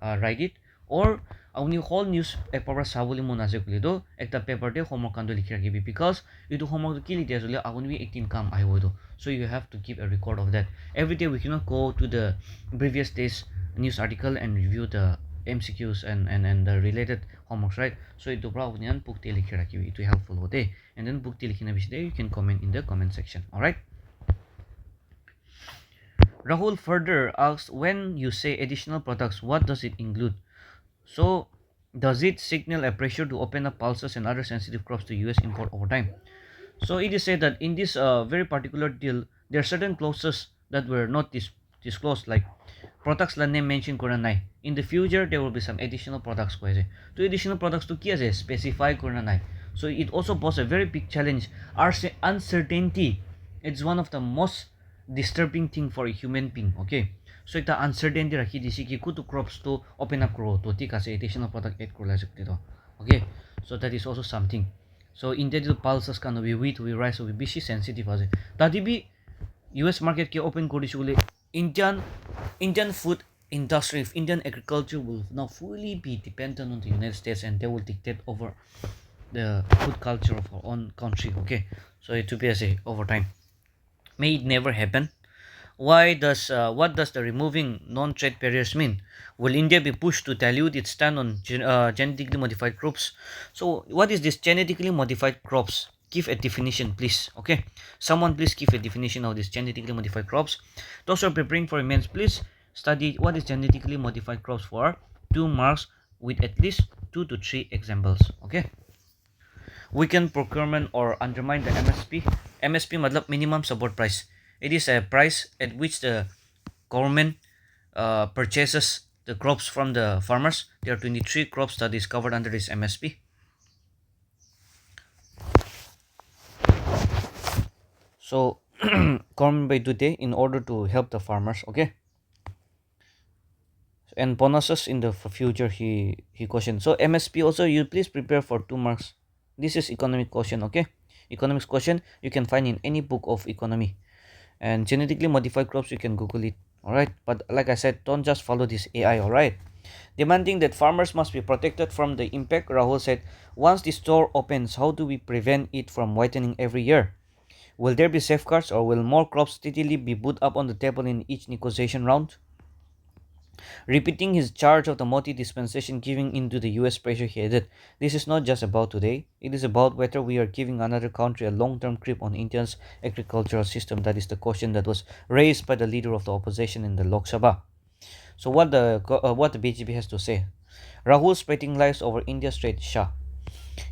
write it, or only whole newspaper sabuli muna se kulido ekta paper de homework kando likhi rakibi because you do homework kili de asule aguni 18 kam ai hoido, so you have to keep a record of that every day. We cannot go to the previous day's news article and review the MCQs and the related homeworks, right? So itu bra unian book te likhi rakibi it will helpful hote, and then book te likhina biside you can comment in the comment section. All right, Rahul further asks, when you say additional products, what does it include? So, does it signal a pressure to open up pulses and other sensitive crops to US import over time? So, it is said that in this very particular deal, there are certain clauses that were not disclosed, like products la name mentioned korna nai. In the future, there will be some additional products ko ase. To additional products to ki ase specify korna nai. So, it also poses a very big challenge. Our uncertainty, it's one of the most disturbing thing for a human being, okay? So it's the uncertainty rakhi disi ki kutu crops to open up grow to tika se additional product add kurla sakte to, okay? So that is also something. So in the pulses can be wheat, we rice, we be sensitive ase tadi bi US market ke open kori shule Indian food industry, Indian agriculture will now fully be dependent on the United States and they will dictate over the food culture of our own country, okay? So it will be as a over time. May it never happen. What does the removing non-trade barriers mean? Will India be pushed to dilute its stand on genetically modified crops? So what is this genetically modified crops? Give a definition, please. Okay, someone please give a definition of this genetically modified crops. Those who are preparing for immense, please study what is genetically modified crops for 2 marks with at least 2 to 3 examples. Okay. Weaken procurement or undermine the MSP. MSP matlab minimum support price. It is a price at which the government purchases the crops from the farmers. There are 23 crops that is covered under this MSP. So government by today in order to help the farmers, okay? And bonuses in the future he questioned. So MSP also you please prepare for 2 marks. This is economic question, okay? Economics question you can find in any book of economy. And genetically modified crops you can Google it, all right? But like I said, don't just follow this AI, all right? Demanding that farmers must be protected from the impact, Rahul said, once the store opens, how do we prevent it from whitening every year? Will there be safeguards or will more crops steadily be put up on the table in each negotiation round? Repeating his charge of the Modi dispensation giving in to the US pressure, he added, this is not just about today, it is about whether we are giving another country a long-term grip on India's agricultural system. That is the question that was raised by the leader of the opposition in the Lok Sabha. So what the BJP has to say? Rahul spreading lies over India's trade Shah.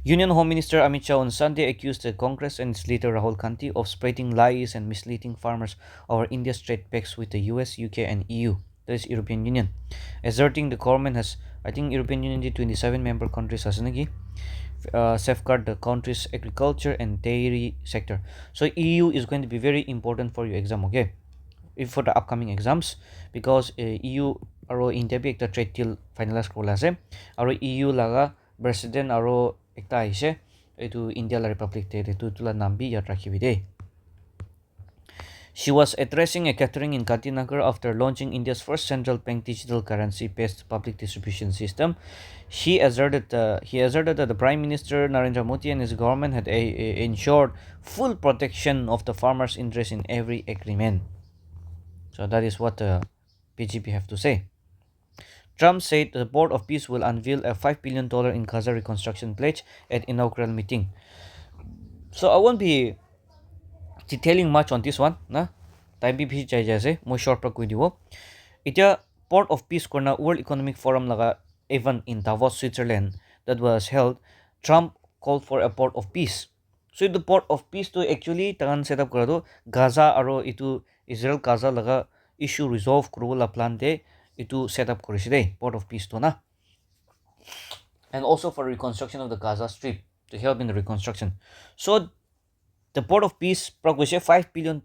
Union Home Minister Amit Shah on Sunday accused the Congress and its leader Rahul Gandhi of spreading lies and misleading farmers over India's trade pacts with the US, UK and EU. That is European Union, asserting the government has, I think European Union did 27 member countries has safeguard the country's agriculture and dairy sector. So EU is going to be very important for your exam, okay? If for the upcoming exams, because EU aro India bi ekta trade deal finalize kola ase aro EU laga president aro ekta aise etu India la republic te tu tula nam bi yat rakhibi de. She was addressing a gathering in Gandhinagar after launching India's first central bank digital currency-based public distribution system. He asserted that the Prime Minister Narendra Modi and his government had ensured full protection of the farmers' interest in every agreement. So that is what the BJP have to say. Trump said the Board of Peace will unveil a $5 billion in Gaza reconstruction pledge at inaugural meeting. So I won't be detailing much on this one, nah? Time বি ভিজি যাই যাইছে মই short পৰা কৈ দিব এতিয়া port of peace korna world economic forum laga event in Davos Switzerland that was held. Trump called for a port of peace. So the port of peace to actually tagan set up kora do Gaza aro itu Israel Gaza laga issue resolve kurola plan de itu set up korishi de port of peace to na, and also for reconstruction of the Gaza Strip to help in the reconstruction. So the port of peace progress $5 billion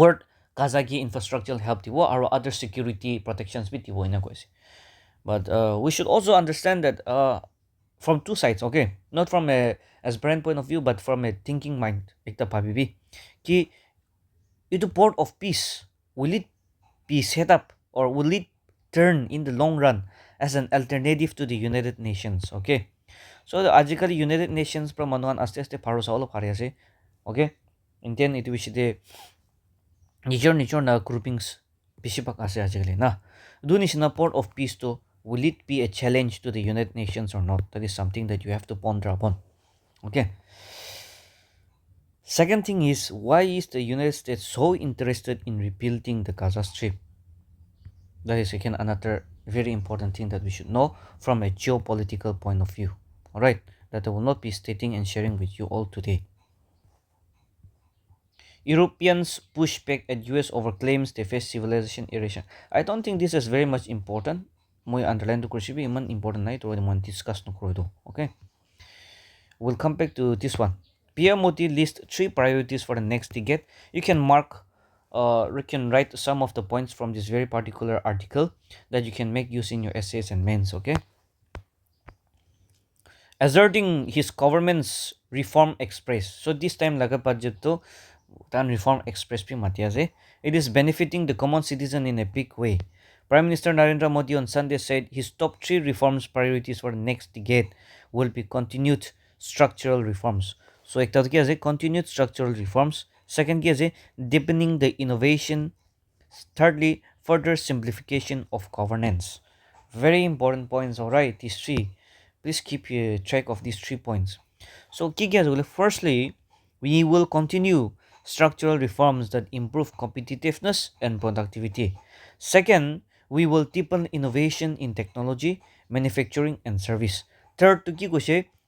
worth Gaza ki infrastructural help tiwo or other security protections bit tiwo ina koise. But we should also understand that from two sides, okay, not from a as brand point of view, but from a thinking mind. Ekta bhabibi ki itu port of peace, will it be set up or will it turn in the long run as an alternative to the United Nations? Okay, so the আজিকালি United Nations পৰা মানুহ আস্তে আস্তে ভাৰো চাবলৈ পাৰি আছে, okay, Indian itu বিষয়ে নিজৰ নিজৰ না groupings বেছিভাগ আছে আজিকালি না দু নিচিনা port of peace to will it be a challenge to the United Nations or not? That is something that you have to ponder upon. Okay. Second thing is, why is the United States so interested in rebuilding the Gaza Strip? That is again another very important thing that we should know from a geopolitical point of view. All right, that I will not be stating and sharing with you all today. Europeans push back at US over claims they face civilization erosion. I don't think this is very much important. Moi underline to kursibi iman important nai to mon discuss no kuro do. Okay. We'll come back to this one. Pierre Moti lists 3 priorities for the next decade. You can you can write some of the points from this very particular article that you can make use in your essays and mains. Okay. Asserting his government's reform express. So this time laga budget to tan reform express pi matiase. It is benefiting the common citizen in a big way. Prime Minister Narendra Modi on Sunday said his top 3 reforms priorities for the next decade will be continued structural reforms. So ekta ki ase continued structural reforms. Second ki ase deepening the innovation. Thirdly, further simplification of governance. Very important points. All right, these three. Please keep track of these 3 points. So firstly, we will continue structural reforms that improve competitiveness and productivity. Second, we will deepen innovation in technology, manufacturing, and service. Third,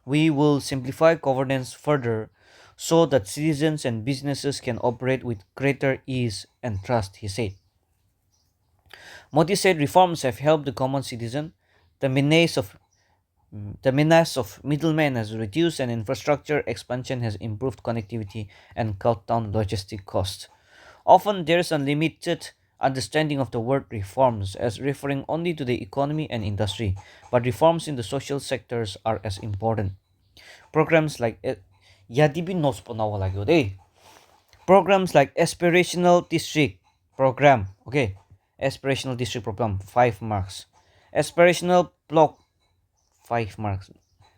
we will simplify governance further so that citizens and businesses can operate with greater ease and trust, he said. Modi said reforms have helped the common citizen. The menace of middlemen has reduced and infrastructure expansion has improved connectivity and cut down logistic costs. Often there is a limited understanding of the word reforms as referring only to the economy and industry, but reforms in the social sectors are as important. Programs like Yadibi nos ponawa lagyo de. Programs like aspirational district program, okay, aspirational district program 5 marks. Aspirational block 5 marks.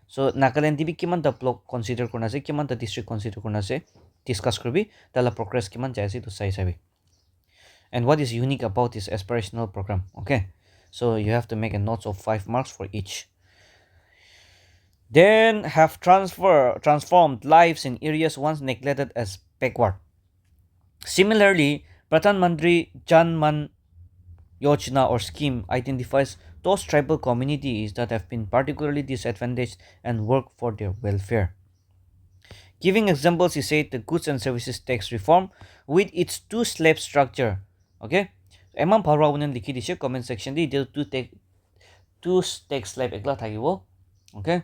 So Nagaland dibi kiman the block consider korna ase, kiman the district consider korna ase, discuss korbi, tala progress kiman jai ase to sai sabi. And what is unique about this aspirational program? Okay, so you have to make a notes of 5 marks for each. Then have transformed lives in areas once neglected as backward. Similarly, Pradhan Mantri Jan Man Yojana or scheme identifies those tribal communities that have been particularly disadvantaged and work for their welfare. Giving examples, he said the goods and services tax reform with its two-slab structure. Okay, Emam Parwaunan likhi dishe comment section di two tax slab ekla thakibo. Okay,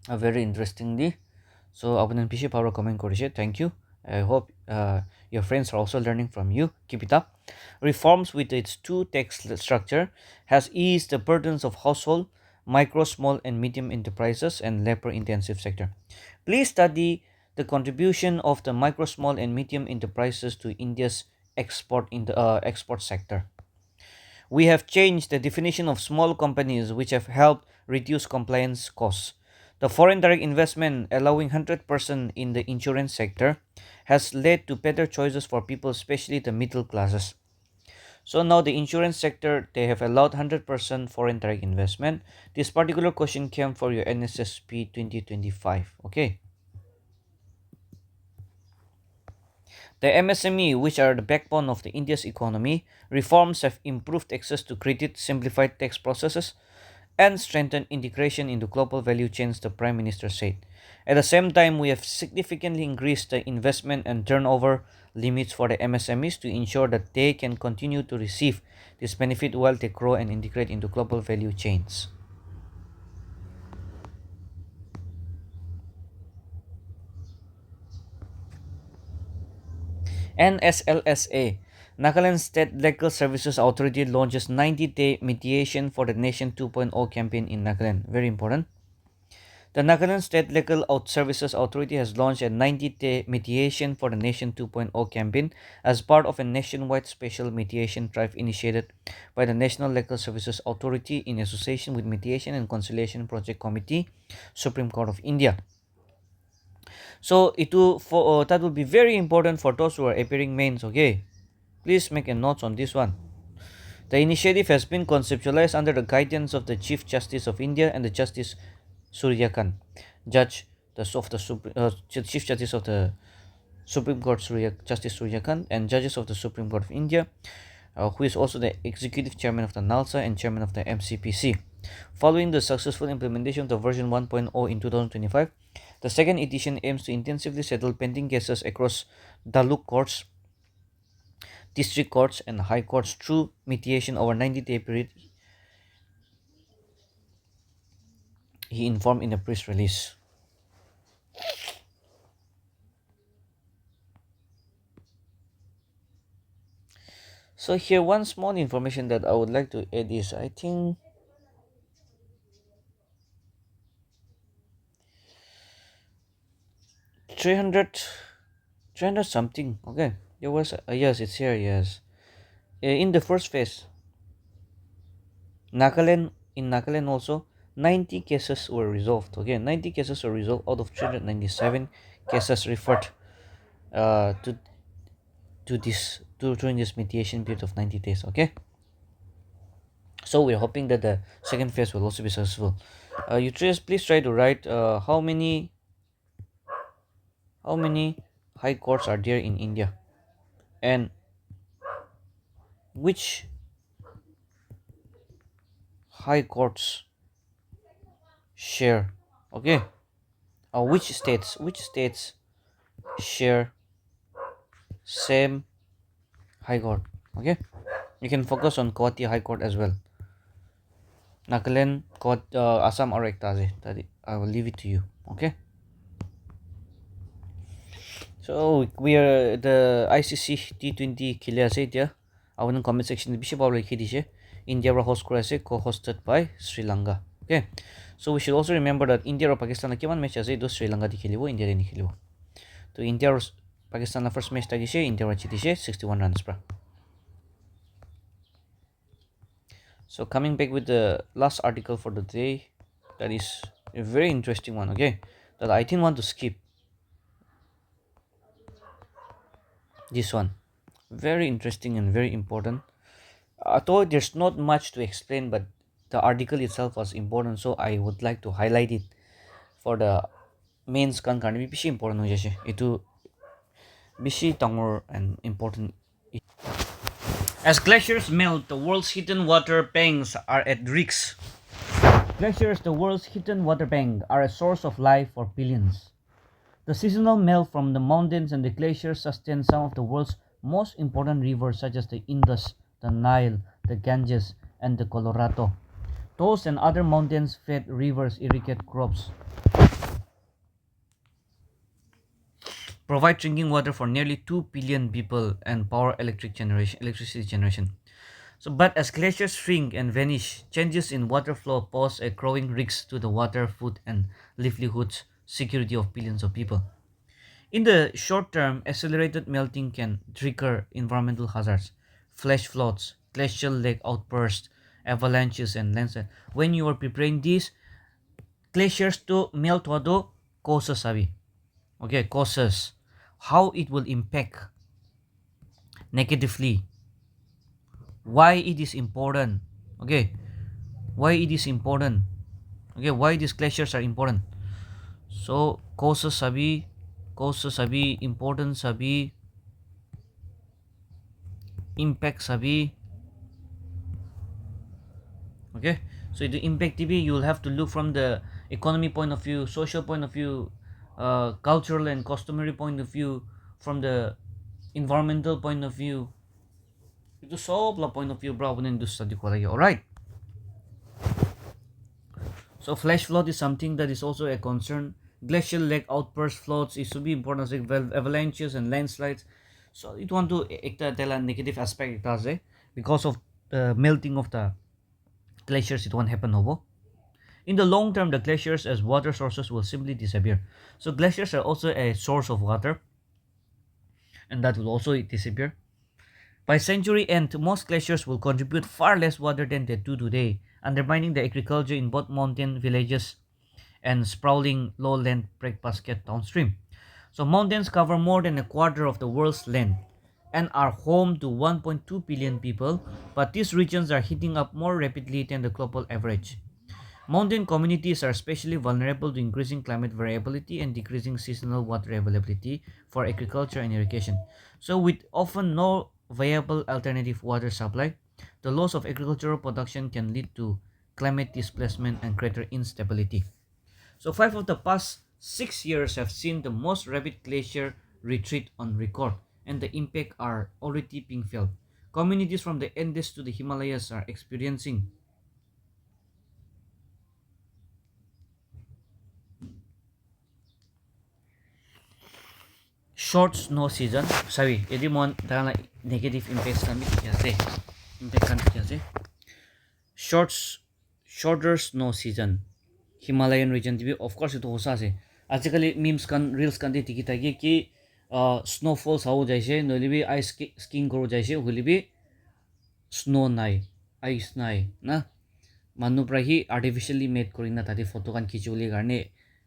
very interestingly. So apunan piche Parwa comment korise. Thank you. I hope your friends are also learning from you. Keep it up. Reforms with its two tax structure has eased the burdens of household, micro, small, and medium enterprises and labor-intensive sector. Please study the contribution of the micro, small, and medium enterprises to India's export sector. We have changed the definition of small companies, which have helped reduce compliance costs. The foreign direct investment allowing 100% in the insurance sector has led to better choices for people, especially the middle classes. So now the insurance sector, they have allowed 100% foreign direct investment. This particular question came for your NSSB 2025. Okay. The MSME, which are the backbone of the India's economy, reforms have improved access to credit, simplified tax processes, and strengthened integration into global value chains, the Prime Minister said. At the same time, we have significantly increased the investment and turnover limits for the MSMEs to ensure that they can continue to receive this benefit while they grow and integrate into global value chains. NSLSA, Nagaland State Legal Services Authority launches 90-day mediation for the Nation 2.0 campaign in Nagaland. Very important. The Nagaland State Legal Services Authority has launched a 90-day mediation for the Nation 2.0 campaign as part of a nationwide special mediation drive initiated by the National Legal Services Authority in association with Mediation and Conciliation Project Committee, Supreme Court of India. So that will be very important for those who are appearing mains. Okay, please make a note on this one. The initiative has been conceptualized under the guidance of the Chief Justice of India and the Justice Surya Khan, Judge of the Chief Justice of the Supreme Court Justice Surya Khan, and judges of the Supreme Court of India, who is also the Executive Chairman of the NALSA and Chairman of the MCPC. Following the successful implementation of the version 1.0 in 2025, the second edition aims to intensively settle pending cases across Taluk courts, district courts, and high courts through mediation over 90-day period, he informed in a press release. So here one small information that I would like to add is I think 300 300 something. Okay, there was yes, it's here. Yes, in the first phase, Nagaland also 90 cases were resolved. Okay, 90 cases were resolved out of 397 cases referred to this during this mediation period of 90 days. Okay, so we're hoping that the second phase will also be successful. You please try to write how many high courts are there in India, and which high courts share. Okay, which states share same high court. Okay, you can focus on Guwahati High Court as well. Nagaland court, Assam or Ektaze. That I will leave it to you. Okay. So we are the ICC T20 खेले आसे इतिया आवन comment section Bysshe बाव लेखि दिशे India ra host kora co-hosted by Sri Lanka. Okay, so we should also remember that India or Pakistan के match आसे दो Sri Lanka di खेलिबो India नि खेलिबो. तो India और Pakistan first match ta दिशे India ra जितिशे 61 runs pra. So coming back with the last article for the day, that is a very interesting one. Okay, that I didn't want to skip. This one, very interesting and very important. Although there's not much to explain, but the article itself was important, so I would like to highlight it for the mains kan karni bishi important ho jase. Itu bishi tangor and important. As glaciers melt, the world's hidden water banks are at risk. Glaciers, the world's hidden water bank, are a source of life for billions. The seasonal melt from the mountains and the glaciers sustain some of the world's most important rivers such as the Indus, the Nile, the Ganges, and the Colorado. Those and other mountains-fed rivers irrigate crops, provide drinking water for nearly 2 billion people, and power electricity generation. But as glaciers shrink and vanish, changes in water flow pose a growing risk to the water, food, and livelihoods security of billions of people. In the short term, accelerated melting can trigger environmental hazards, flash floods, glacial lake outbursts, avalanches, and landslides. When you are preparing these glaciers to melt, causes okay, causes how it will impact negatively, why it is important. Okay, why it is important. Okay, why these glaciers are important. So causes importance impact sabi. Okay, so the impact TV you will have to look from the economy point of view, social point of view, cultural and customary point of view, from the environmental point of view. Itu sob la point of view bro when do study ko lagi. Alright. So flash flood is something that is also a concern. Glacial lake outburst floods is to be important like avalanches and landslides. So it want to tell a negative aspect it does because of the melting of the glaciers it won't happen over. In the long term, the glaciers as water sources will simply disappear. So glaciers are also a source of water, and that will also disappear. By century end, most glaciers will contribute far less water than they do today, undermining the agriculture in both mountain villages and sprawling lowland breadbasket downstream. So mountains cover more than a quarter of the world's land and are home to 1.2 billion people, but these regions are heating up more rapidly than the global average. Mountain communities are especially vulnerable to increasing climate variability and decreasing seasonal water availability for agriculture and irrigation. So, with often no viable alternative water supply, the loss of agricultural production can lead to climate displacement and greater instability. So, 5 of the past 6 years have seen the most rapid glacier retreat on record, and the impact are already being felt. Communities from the Andes to the Himalayas are experiencing short snow season. Sorry, यदि म तपाईँलाई negative impact kan impact kan short shorter snow season Himalayan region TV of course itu hosa se आजकल memes kan reels kan दे tiki tagi कि snowfalls हो जैसे नोली भी ice skiing करो जैसे होली भी snow नाइ ice नाइ ना मान्नु प्राही artificially made करिना ताकि photo kan खिचुली गर्ने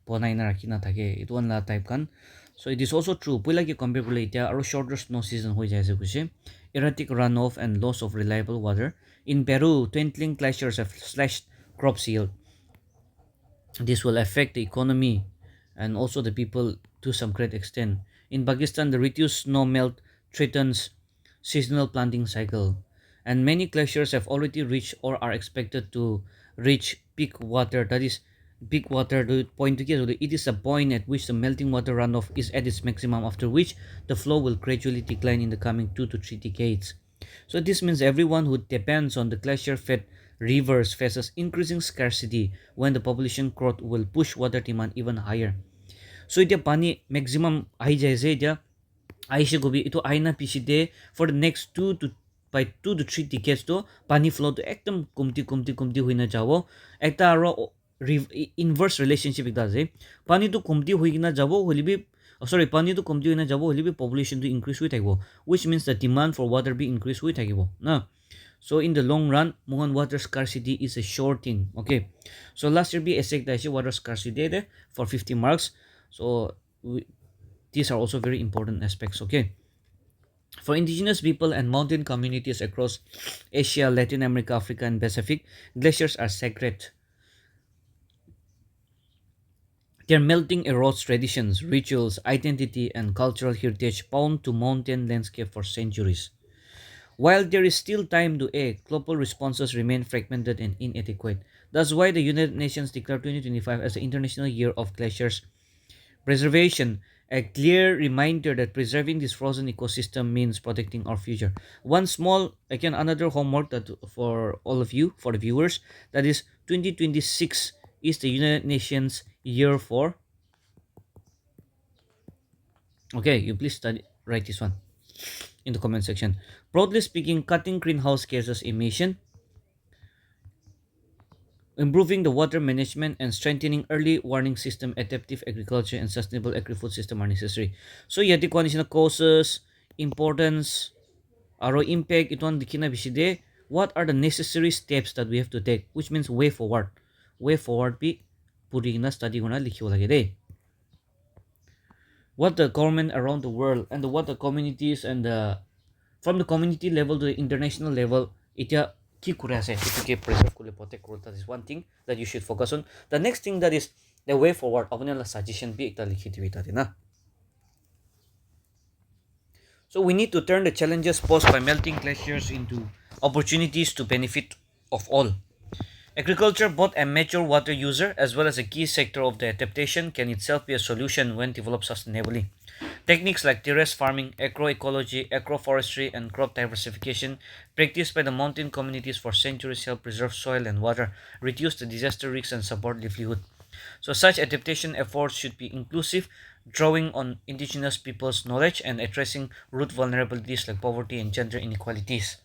बनाइना राखिना थाके itu one la type kan. So it is also true पहिला के compare करले इতিয়া और shorter snow season हो जाएसे कुछ erratic runoff and loss of reliable water. In Peru, twinkling glaciers have slashed crop yield. This will affect the economy and also the people to some great extent. In Pakistan, the reduced snow melt threatens seasonal planting cycle, and many glaciers have already reached or are expected to reach peak water. That is, peak water to point together. It is a point at which the melting water runoff is at its maximum, after which the flow will gradually decline in the coming 2 to 3 decades. So this means everyone who depends on the glacier-fed rivers faces increasing scarcity when the population growth will push water demand even higher. So इতিয়া पानी maximum आइजाइछ इতিয়া आइसकेको भी इतो आइन पिछिदे for the next 2 to 3 decades तो पानी flow तो एकदम कुम्ती हुइन जाबो एकता आरो inverse relationship एकता जे पानी तो कुम्ती हुइकिन जाबो होली भी sorry पानी तो कुम्ती हुइन जाबो होली भी population to increase हुइ थाकिबो which means the demand for water be increase हुइ थाकिबो ना. So in the long run, Mohan water scarcity is a sure thing. Okay. So last year be essay water scarcity there for 50 marks. So these are also very important aspects. Okay. For indigenous people and mountain communities across Asia, Latin America, Africa, and Pacific, glaciers are sacred. Their melting erodes traditions, rituals, identity, and cultural heritage bound to mountain landscape for centuries. While there is still time to act, global responses remain fragmented and inadequate. That's why the United Nations declared 2025 as the International Year of Glaciers Preservation, a clear reminder that preserving this frozen ecosystem means protecting our future. One small, again, another homework that for all of you, for the viewers, that is 2026 is the United Nations Year for. Okay, you please study, write this one in the comment section. Broadly speaking, cutting greenhouse gases emission, improving the water management, and strengthening early warning system, adaptive agriculture, and sustainable agri-food system are necessary. So yati ko na causes, importance, aro impact ito ang dikina biside. What are the necessary steps that we have to take? Which means way forward. Way forward bi puri na study ko na likhiyo lagi de. What the government around the world and what the communities and the from the community level to the international level, itya ki kura ase ito preserve kule protect kuro. That is one thing that you should focus on. The next thing that is the way forward. Apne la suggestion bi ekta likhi dibi ta na. So we need to turn the challenges posed by melting glaciers into opportunities to benefit of all. Agriculture, both a major water user as well as a key sector of the adaptation, can itself be a solution when developed sustainably. Techniques like terrace farming, agroecology, agroforestry, and crop diversification, practiced by the mountain communities for centuries, help preserve soil and water, reduce the disaster risks, and support livelihood. So, such adaptation efforts should be inclusive, drawing on indigenous peoples' knowledge and addressing root vulnerabilities like poverty and gender inequalities.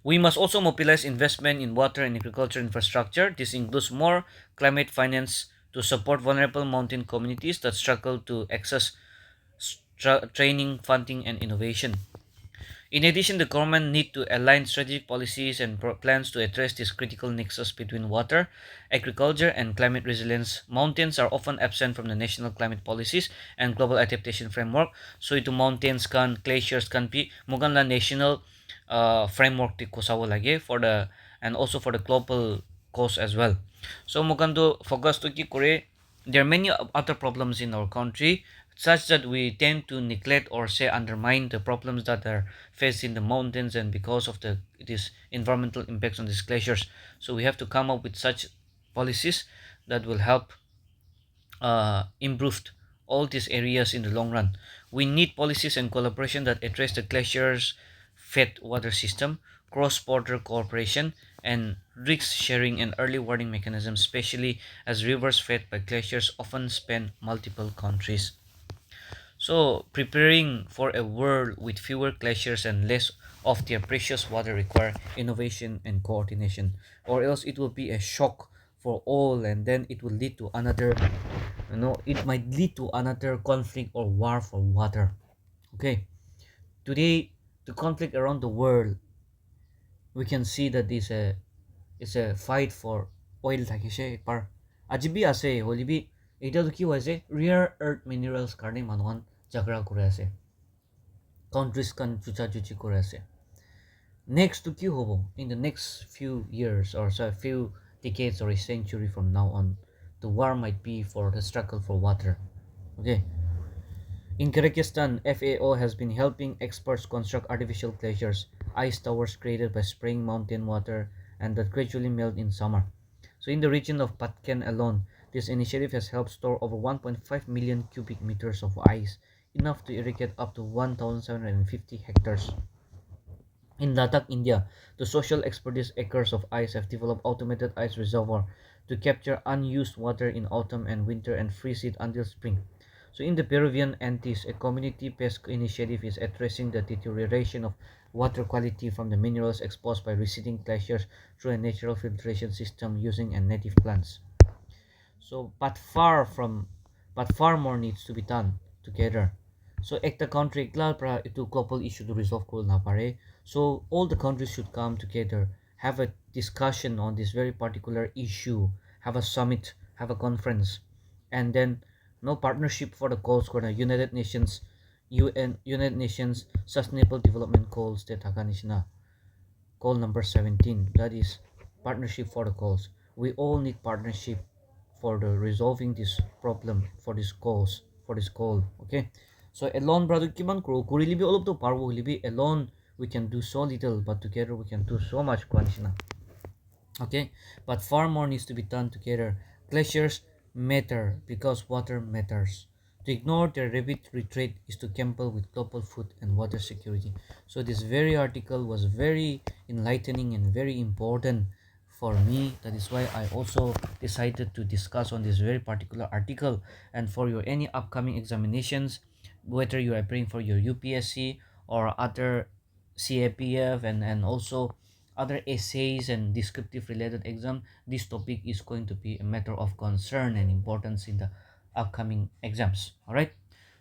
We must also mobilize investment in water and agriculture infrastructure. This includes more climate finance to support vulnerable mountain communities that struggle to access training, funding, and innovation. In addition, the government need to align strategic policies and plans to address this critical nexus between water, agriculture, and climate resilience. Mountains are often absent from the national climate policies and global adaptation framework. So itu mountains kan, glaciers kan pi mukan la national framework ti kusawa lagi for the and also for the global cause as well. So mukan to focus to ki kore there are many other problems in our country such that we tend to neglect or say undermine the problems that are faced in the mountains and because of the these environmental impacts on these glaciers. So we have to come up with such policies that will help improve all these areas in the long run. We need policies and collaboration that address the glaciers fed water system, cross-border cooperation, and risk sharing and early warning mechanisms, especially as rivers fed by glaciers often span multiple countries. So, preparing for a world with fewer glaciers and less of their precious water require innovation and coordination, or else it will be a shock for all, and then it will lead to another, it might lead to another conflict or war for water. Okay, today the conflict around the world, we can see that it's a fight for oil থাকে par আজিবি আছে হলিবি এটা তো কি হয়েছে rare earth minerals কারণে মানুষন ঝগড়া করে আছে countries kan চুচা চুচি করে আছে next to কি হবো in the next few years or so few decades or a century from now on the war might be for the struggle for water. Okay, in Kyrgyzstan, FAO has been helping experts construct artificial glaciers, ice towers created by spraying mountain water and that gradually melt in summer. So in the region of Patken alone, this initiative has helped store over 1.5 million cubic meters of ice, enough to irrigate up to 1,750 hectares. In Ladakh, India, the social expertise acres of ice have developed automated ice reservoir to capture unused water in autumn and winter and freeze it until spring. So in the Peruvian Andes, a community-based initiative is addressing the deterioration of water quality from the minerals exposed by receding glaciers through a natural filtration system using a native plants. So, but far more needs to be done together. So, ekta country ikla pra itu global issue to resolve kul na pare. So, all the countries should come together, have a discussion on this very particular issue, have a summit, have a conference, and then no partnership for the goals for the United Nations, United Nations Sustainable Development Goals that haganishna. Goal number 17, that is partnership for the goals. We all need partnership for the resolving this problem for this goals for this goal. Okay, so alone brother kiman kuro kurilibi all of the power will be alone we can do so little but together we can do so much kwanishna. Okay, but far more needs to be done together. Glaciers matter because water matters. To ignore their rapid retreat is to gamble with global food and water security. So this very article was very enlightening and very important for me. That is why I also decided to discuss on this very particular article. And for your any upcoming examinations, whether you are praying for your UPSC or other CAPF and also other essays and descriptive related exam, this topic is going to be a matter of concern and importance in the upcoming exams. All right,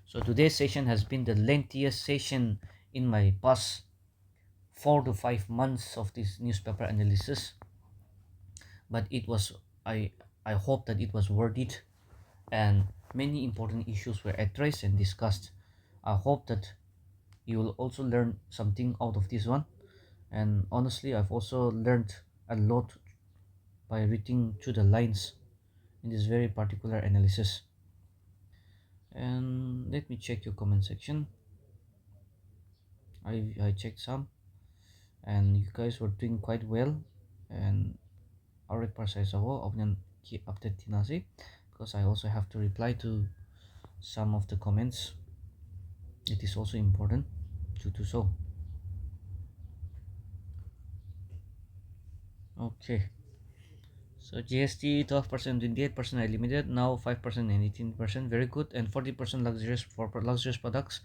so today's session has been the lengthiest session in my past 4 to 5 months of this newspaper analysis, but it was I hope that it was worth it and many important issues were addressed and discussed. I hope that you will also learn something out of this one, and honestly I've also learned a lot by reading through the lines in this very particular analysis. And let me check your comment section. I checked some, and you guys were doing quite well. And our parsa sawo opinion keep update tinasi, because I also have to reply to some of the comments. It is also important to do so. Okay. So GST 12%, 28% are limited, now 5% and 18%, very good, and 40% luxurious for luxurious products.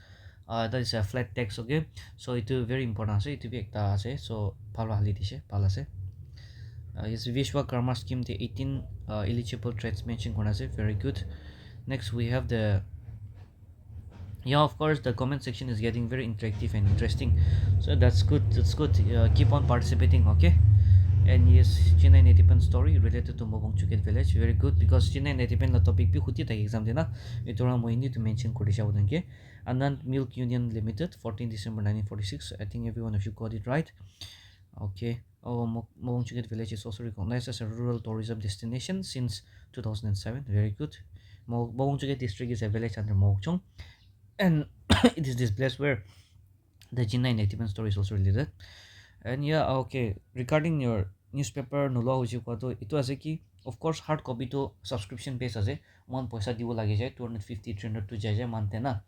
That is a flat tax, okay. So it is very important. So it will be so palo halidishe palase. Yes, Vishwa Karma scheme the 18 eligible trades mentioned very good. Next we have the, yeah, of course the comment section is getting very interactive and interesting, so that's good, that's good. Keep on participating, okay. And yes, China native pen story related to Morung Chuket village, very good, because China native pen the topic bi khuti ta exam dena it around we need to mention Kodisha udange. Anand Milk Union Limited, 14 December 1946. I think every one of you got it right. Okay. Oh, Morung Chuket village is also recognized as a rural tourism destination since 2007. Very good. Morung Chuket district is a village under Morung, and it is this place where the Jinna native story is also related. And yeah, okay, regarding your newspaper nulo hoji ko to itu ase ki, of course hard copy to subscription base ase, one paisa dibo lagi jay 250 300 to jay mante na.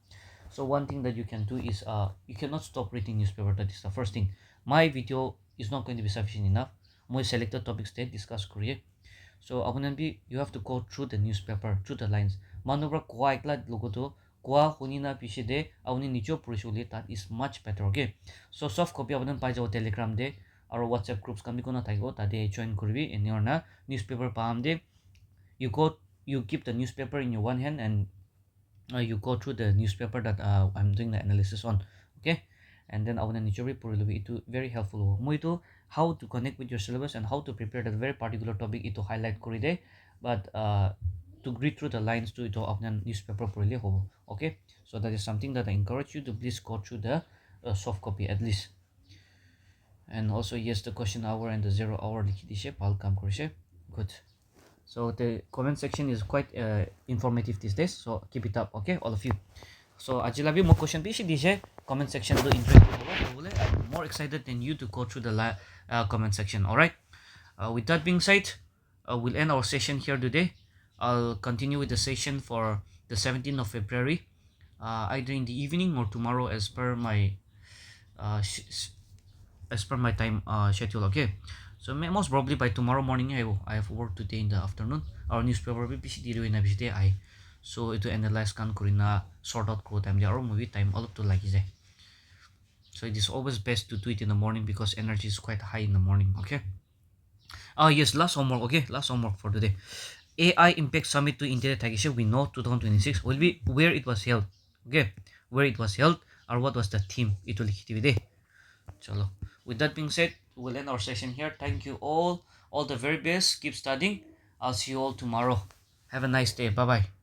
So one thing that you can do is you cannot stop reading newspaper. That is the first thing. My video is not going to be sufficient enough. Moi selected topics they discuss Korea. So abunambi you have to go through the newspaper, through the lines. Manubra kwa ekla logo to kwa hunina pishide awni nicho purisuli, that is much better, okay. So soft copy abunan pai jabo Telegram de or WhatsApp groups kami kona taigo tade join kurbi in your na newspaper paam de. You keep the newspaper in your one hand, and you go through the newspaper that I'm doing the analysis on, okay. And then awna nichori purilubi itu very helpful. Mo itu how to connect with your syllabus and how to prepare that very particular topic itu highlight kori de, but to read through the lines to ito awna newspaper purili hobo, okay. So that is something that I encourage you to please go through the soft copy at least. And also yes, the question hour and the 0 hour likhi dishe pal kam korishe, good. So the comment section is quite informative these days, so keep it up, okay, all of you. So ajilabi mo question pishi dishe comment section do interactive hobo. I'm more excited than you to go through the comment section, all right. With that being said, we'll end our session here today. I'll continue with the session for the 17th of February, either in the evening or tomorrow as per my time schedule, okay. So most probably by tomorrow morning I have work today in the afternoon. Our newspaper will be I so to analyze kan kurina sort out ko time or movie time all up to like is. So it is always best to do it in the morning because energy is quite high in the morning, okay. Yes, last homework, okay, last homework for today. AI Impact Summit to India Tagisha, we know 2026 will be where it was held, okay, where it was held or what was the theme it will be. Chalo. With that being said, we'll end our session here. Thank you all the very best. Keep studying. I'll see you all tomorrow. Have a nice day. Bye bye.